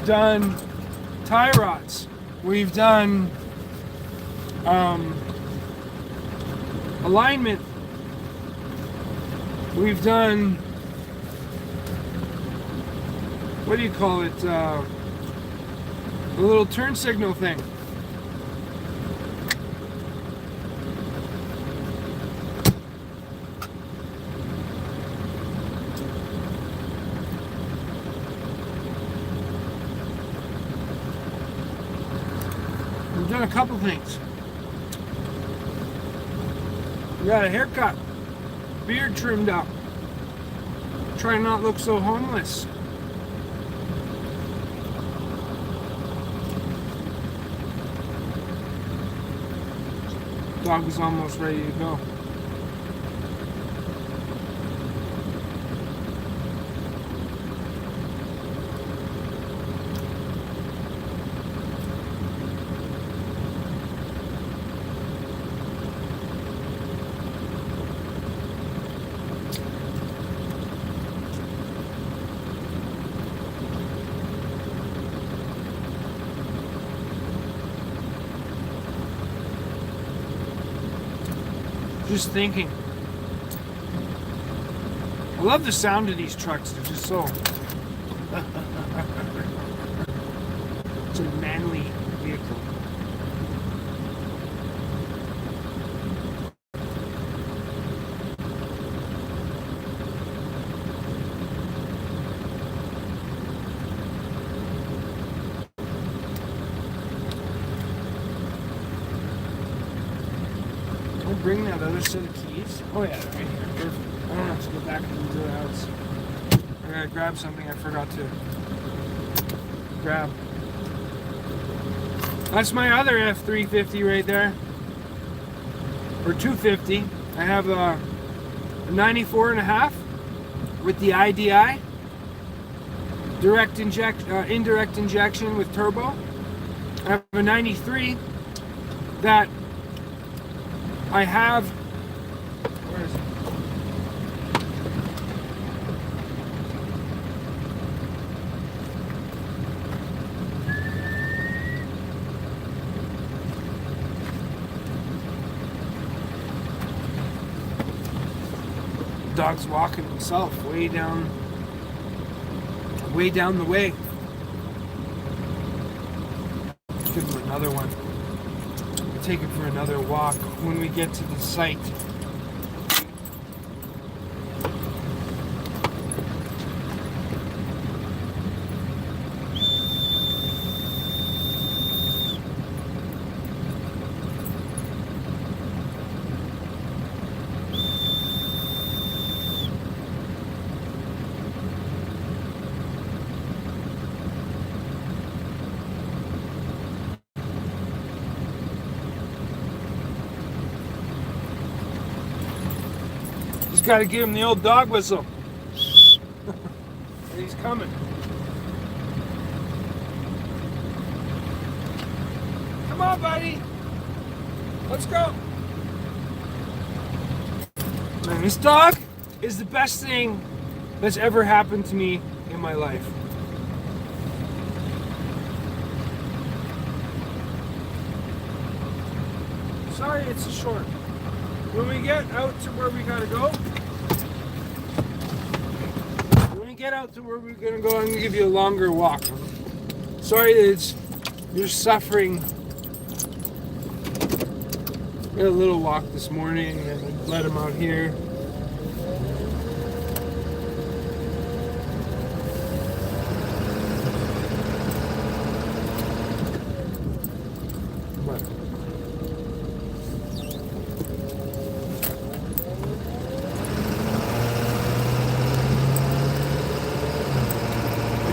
done tyrods. We've done Alignment. We've done, what do you call it? The little turn signal thing. We've done a couple things. We got a haircut, beard trimmed up, try not look so homeless. Dog is almost ready to go. Just thinking. I love the sound of these trucks. They're just so... It's a manly vehicle. Bring that other set of keys. Oh yeah, they're right here. Perfect. I don't have to go back into the house. I gotta grab something I forgot to grab. That's my other F350 right there. Or 250. I have a 94.5 with the IDI. Indirect injection with turbo. I have a 93 that I have, where is it? Dog's walking himself way down the way. Give him another one. Take it for another walk when we get to the site. Got to give him the old dog whistle. He's coming. Come on, buddy. Let's go. Man, this dog is the best thing that's ever happened to me in my life. Sorry, it's a short. When we get out to where we gotta go, I'm gonna give you a longer walk. Sorry that you're suffering. We had a little walk this morning and let him out here.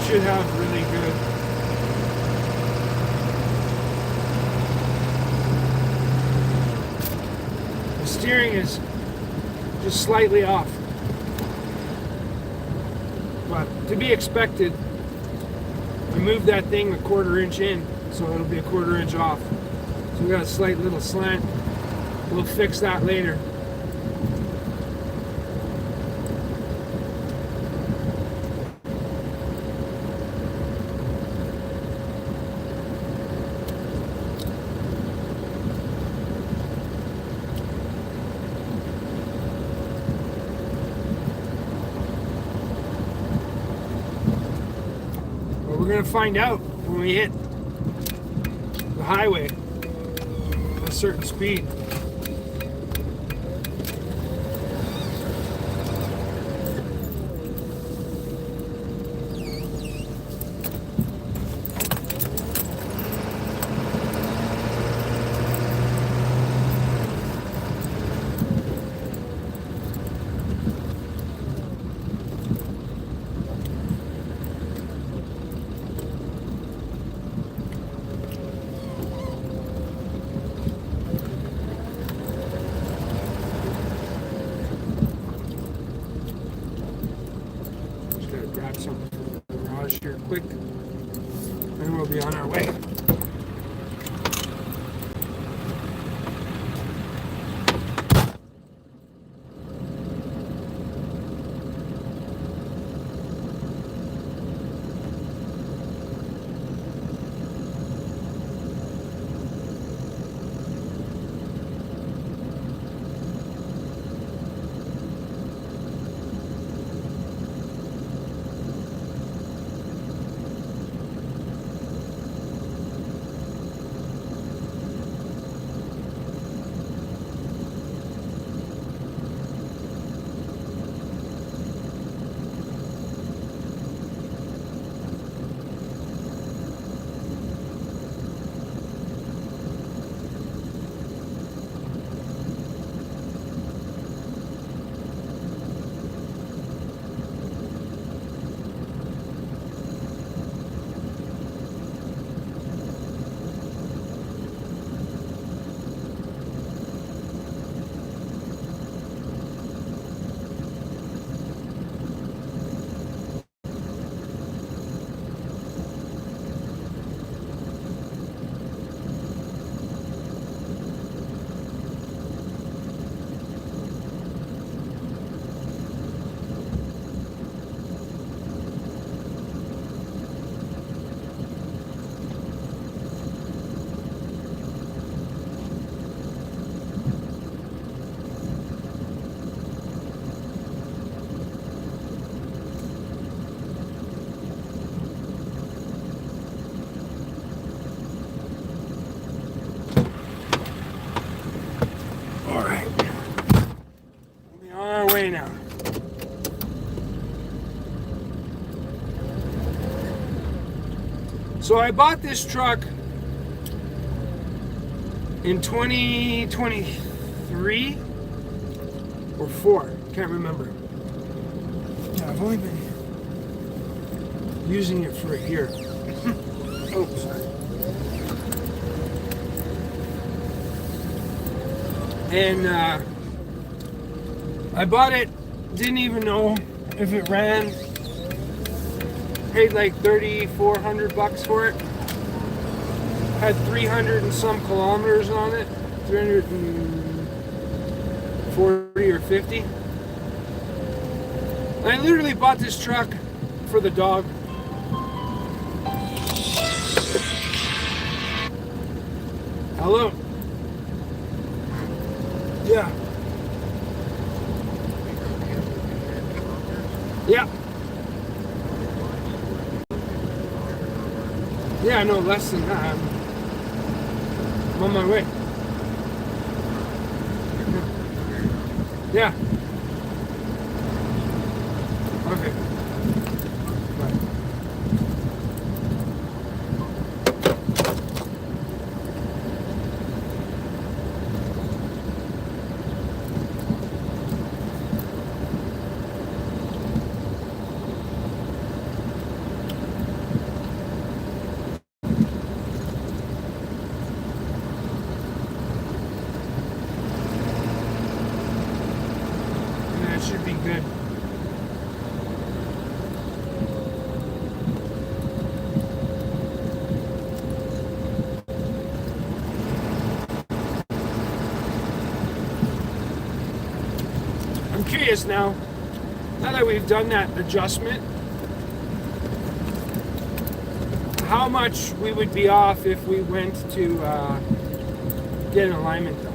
Should have really good the steering is just slightly off, but to be expected. I moved that thing a 1/4 inch in, so it'll be a 1/4 inch off, so we got a slight little slant. We'll fix that later. gonna find out when we hit the highway at a certain speed. Grab something from the garage here quick, and we'll be on our way. Now. So I bought this truck in 2023 or 4, can't remember. Yeah, I've only been using it for a year. Oh, sorry. And I bought it, didn't even know if it ran. Paid like $3,400 for it. Had 300 and some kilometers on it, 340 or 50. And I literally bought this truck for the dog. Hello. Yeah. Yeah. Yeah, no, less than that. I'm on my way. Yeah. Okay. Bye. Should be good. I'm curious now that we've done that adjustment, how much we would be off if we went to get an alignment done.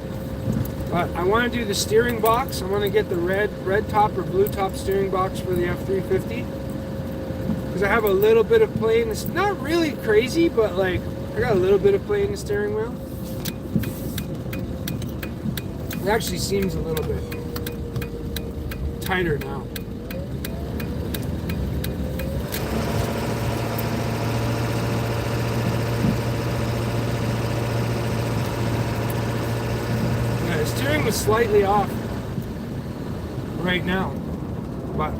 But I want to do the steering box. I want to get the red top or blue top steering box for the F350. because I have a little bit of play in this. Not really crazy, but like I got a little bit of play in the steering wheel. It actually seems a little bit tighter now. Yeah, the steering was slightly off right now, but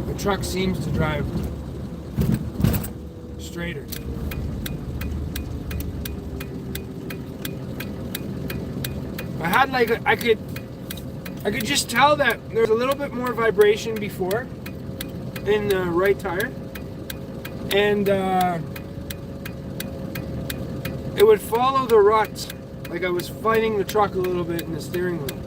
the truck seems to drive straighter. I had like I could just tell that there's a little bit more vibration before in the right tire, and it would follow the ruts, like I was fighting the truck a little bit in the steering wheel.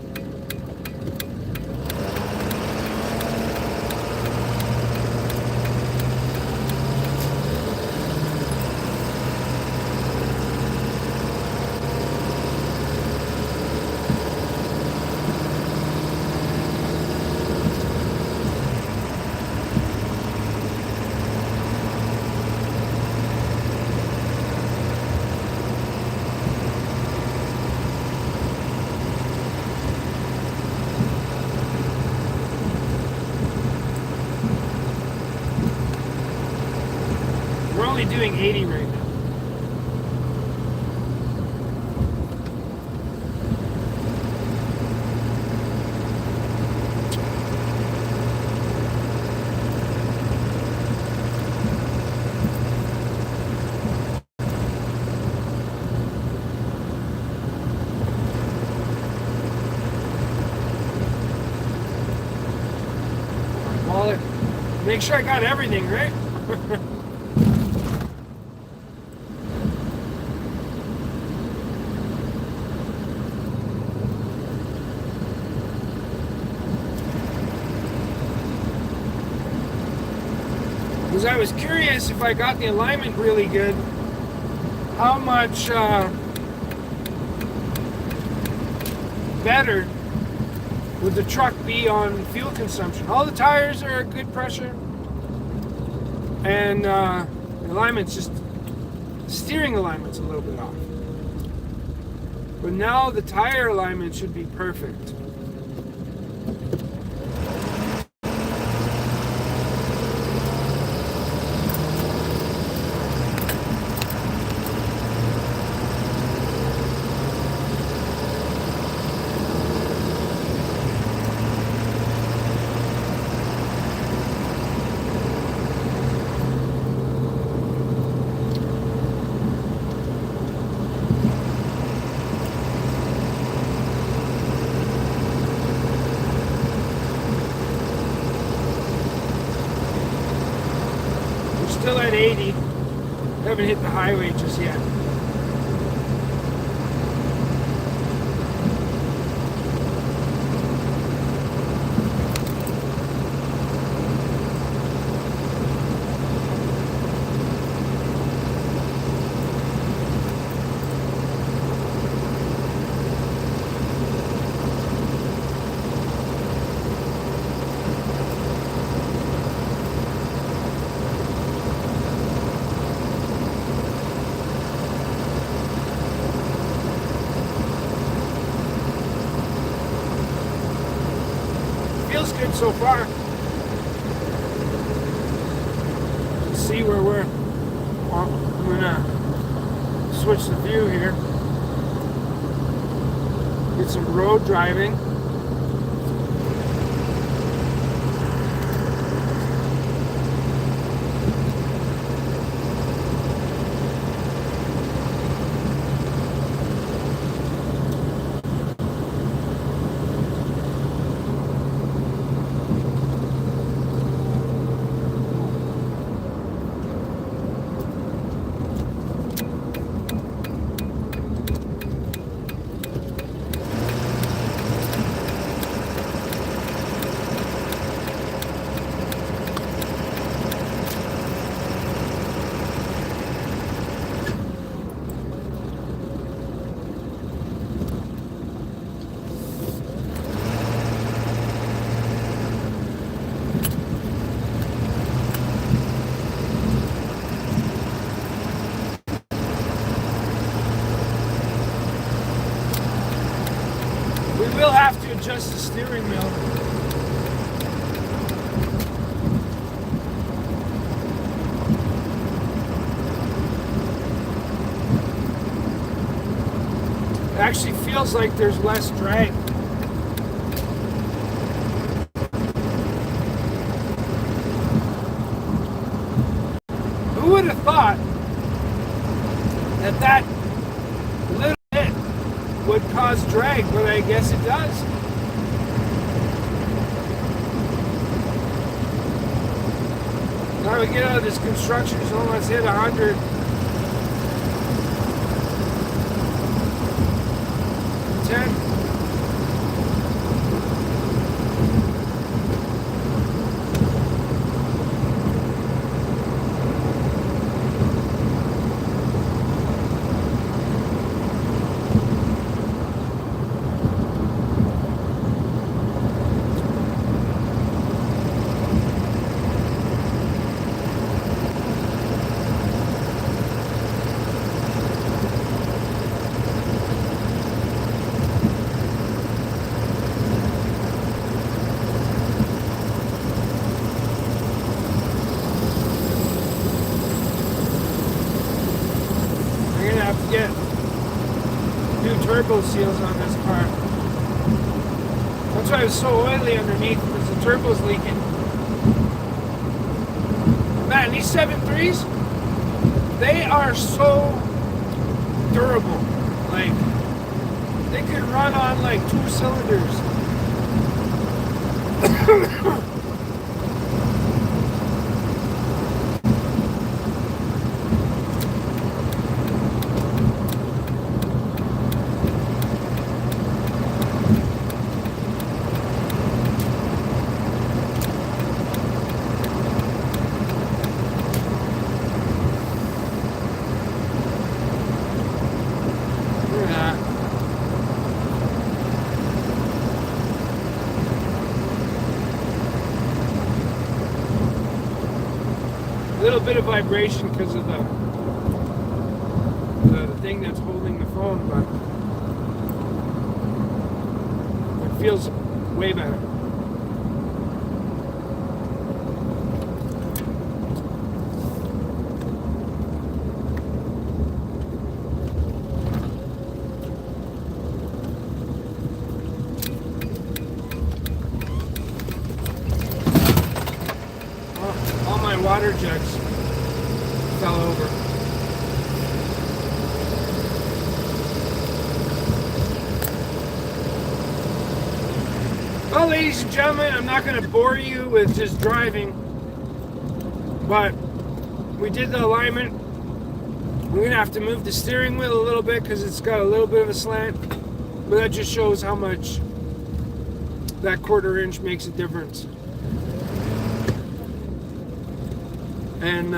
We're only doing 80 right now. Wallet. Make sure I got everything, right? Because I was curious if I got the alignment really good, how much better would the truck be on fuel consumption. All the tires are a good pressure, and the alignment's just, steering alignment's a little bit off. But now the tire alignment should be perfect. Still at 80. Haven't hit the highway just yet. Feels good so far. Let's see where we're. Well, I'm gonna switch the view here. Get some road driving. feels like there's less drag. Who would have thought that that little bit would cause drag, but I guess it does. Now we get out of this construction zone, let's hit 100. Get new turbo seals on this car. That's why it's so oily underneath, because the turbo's leaking. Man, these 7.3s, they are so durable. Like, they could run on like 2 cylinders. Little bit of vibration because of the thing that's holding the phone, but it feels way better. All my water jugs fell over. Well, ladies and gentlemen, I'm not going to bore you with just driving, but we did the alignment. We're going to have to move the steering wheel a little bit because it's got a little bit of a slant, but that just shows how much that 1/4 inch makes a difference. And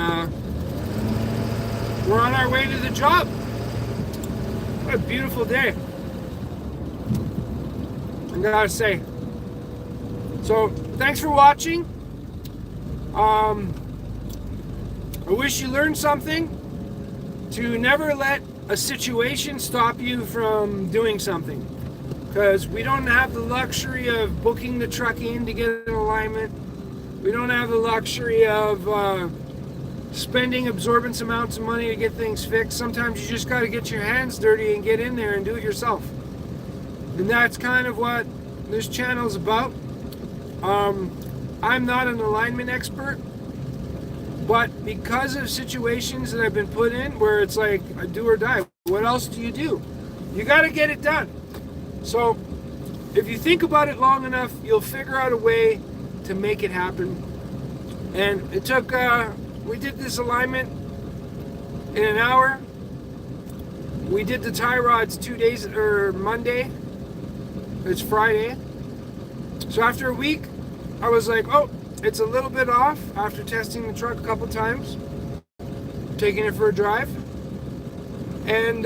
we're on our way to the job. What a beautiful day, I gotta say. So thanks for watching. I wish you learned something, to never let a situation stop you from doing something, because we don't have the luxury of booking the truck in to get an alignment. We don't have the luxury of spending absorbent amounts of money to get things fixed. Sometimes you just got to get your hands dirty and get in there and do it yourself. And that's kind of what this channel is about. I'm not an alignment expert, but because of situations that I've been put in where it's like a do or die, what else do? You got to get it done. So if you think about it long enough, you'll figure out a way to make it happen. And it took we did this alignment in an hour. We did the tie rods 2 days, or Monday. It's Friday. So after a week, I was like, oh, it's a little bit off after testing the truck a couple times, taking it for a drive. And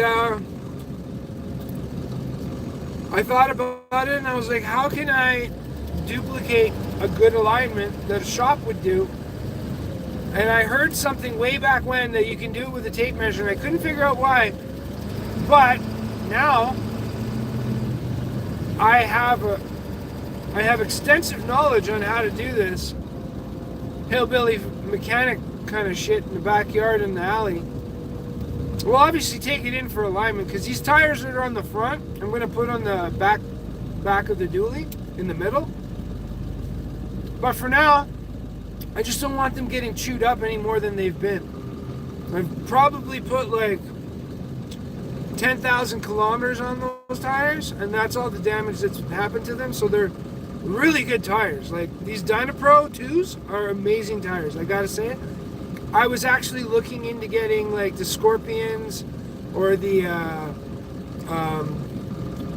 I thought about it and I was like, how can I duplicate a good alignment that a shop would do? And I heard something way back when that you can do it with a tape measure, and I couldn't figure out why. But now I have extensive knowledge on how to do this. Hillbilly mechanic kind of shit in the backyard in the alley. we'll obviously take it in for alignment, because these tires that are on the front, I'm going to put on the back of the dually in the middle. But for now, I just don't want them getting chewed up any more than they've been. I've probably put like 10,000 kilometers on those tires, and that's all the damage that's happened to them. So they're really good tires. Like, these Dynapro 2s are amazing tires, I gotta say it. I was actually looking into getting like the Scorpions or the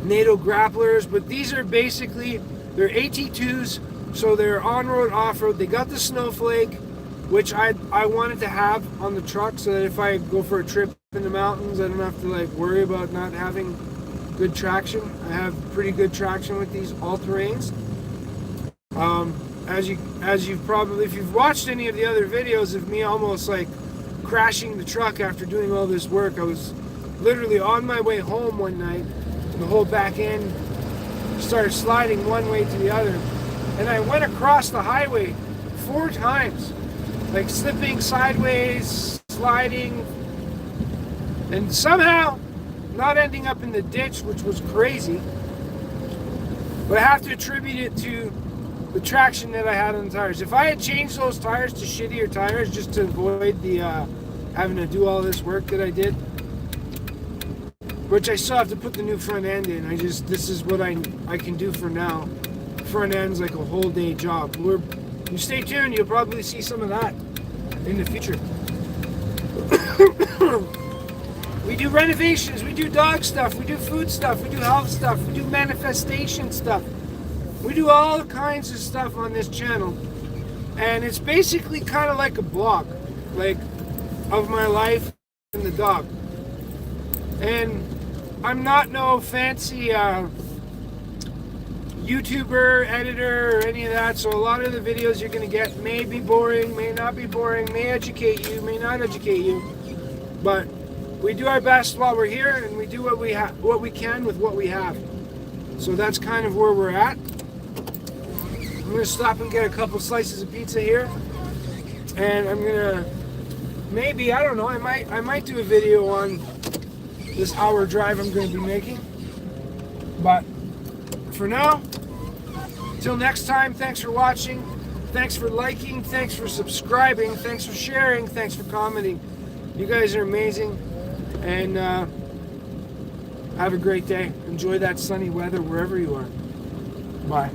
NATO Grapplers, but these are basically, they're AT2s, so they're on-road, off-road. They got the Snowflake, which I wanted to have on the truck, so that if I go for a trip in the mountains, I don't have to like worry about not having good traction. I have pretty good traction with these all-terrains. As you've probably, if you've watched any of the other videos of me almost like crashing the truck after doing all this work, I was literally on my way home one night, and the whole back end started sliding one way to the other, and I went across the highway 4 times, like slipping sideways, sliding, and somehow not ending up in the ditch, which was crazy. But I have to attribute it to the traction that I had on the tires. If I had changed those tires to shittier tires just to avoid the having to do all this work that I did, which I still have to put the new front end in. This is what I can do for now. Front end's like a whole day job. You stay tuned, you'll probably see some of that in the future. We do renovations, we do dog stuff, we do food stuff, we do health stuff, we do manifestation stuff. We do all kinds of stuff on this channel, and it's basically kind of like a blog, like, of my life and the dog. And I'm not no fancy YouTuber, editor, or any of that, so a lot of the videos you're going to get may be boring, may not be boring, may educate you, may not educate you, but we do our best while we're here, and we do what we can with what we have. So that's kind of where we're at. I'm going to stop and get a couple slices of pizza here, and I'm going to, maybe, I don't know, I might do a video on this hour drive I'm going to be making. But for now, till next time, thanks for watching, thanks for liking, thanks for subscribing, thanks for sharing, thanks for commenting. You guys are amazing, and have a great day. Enjoy that sunny weather wherever you are. Bye.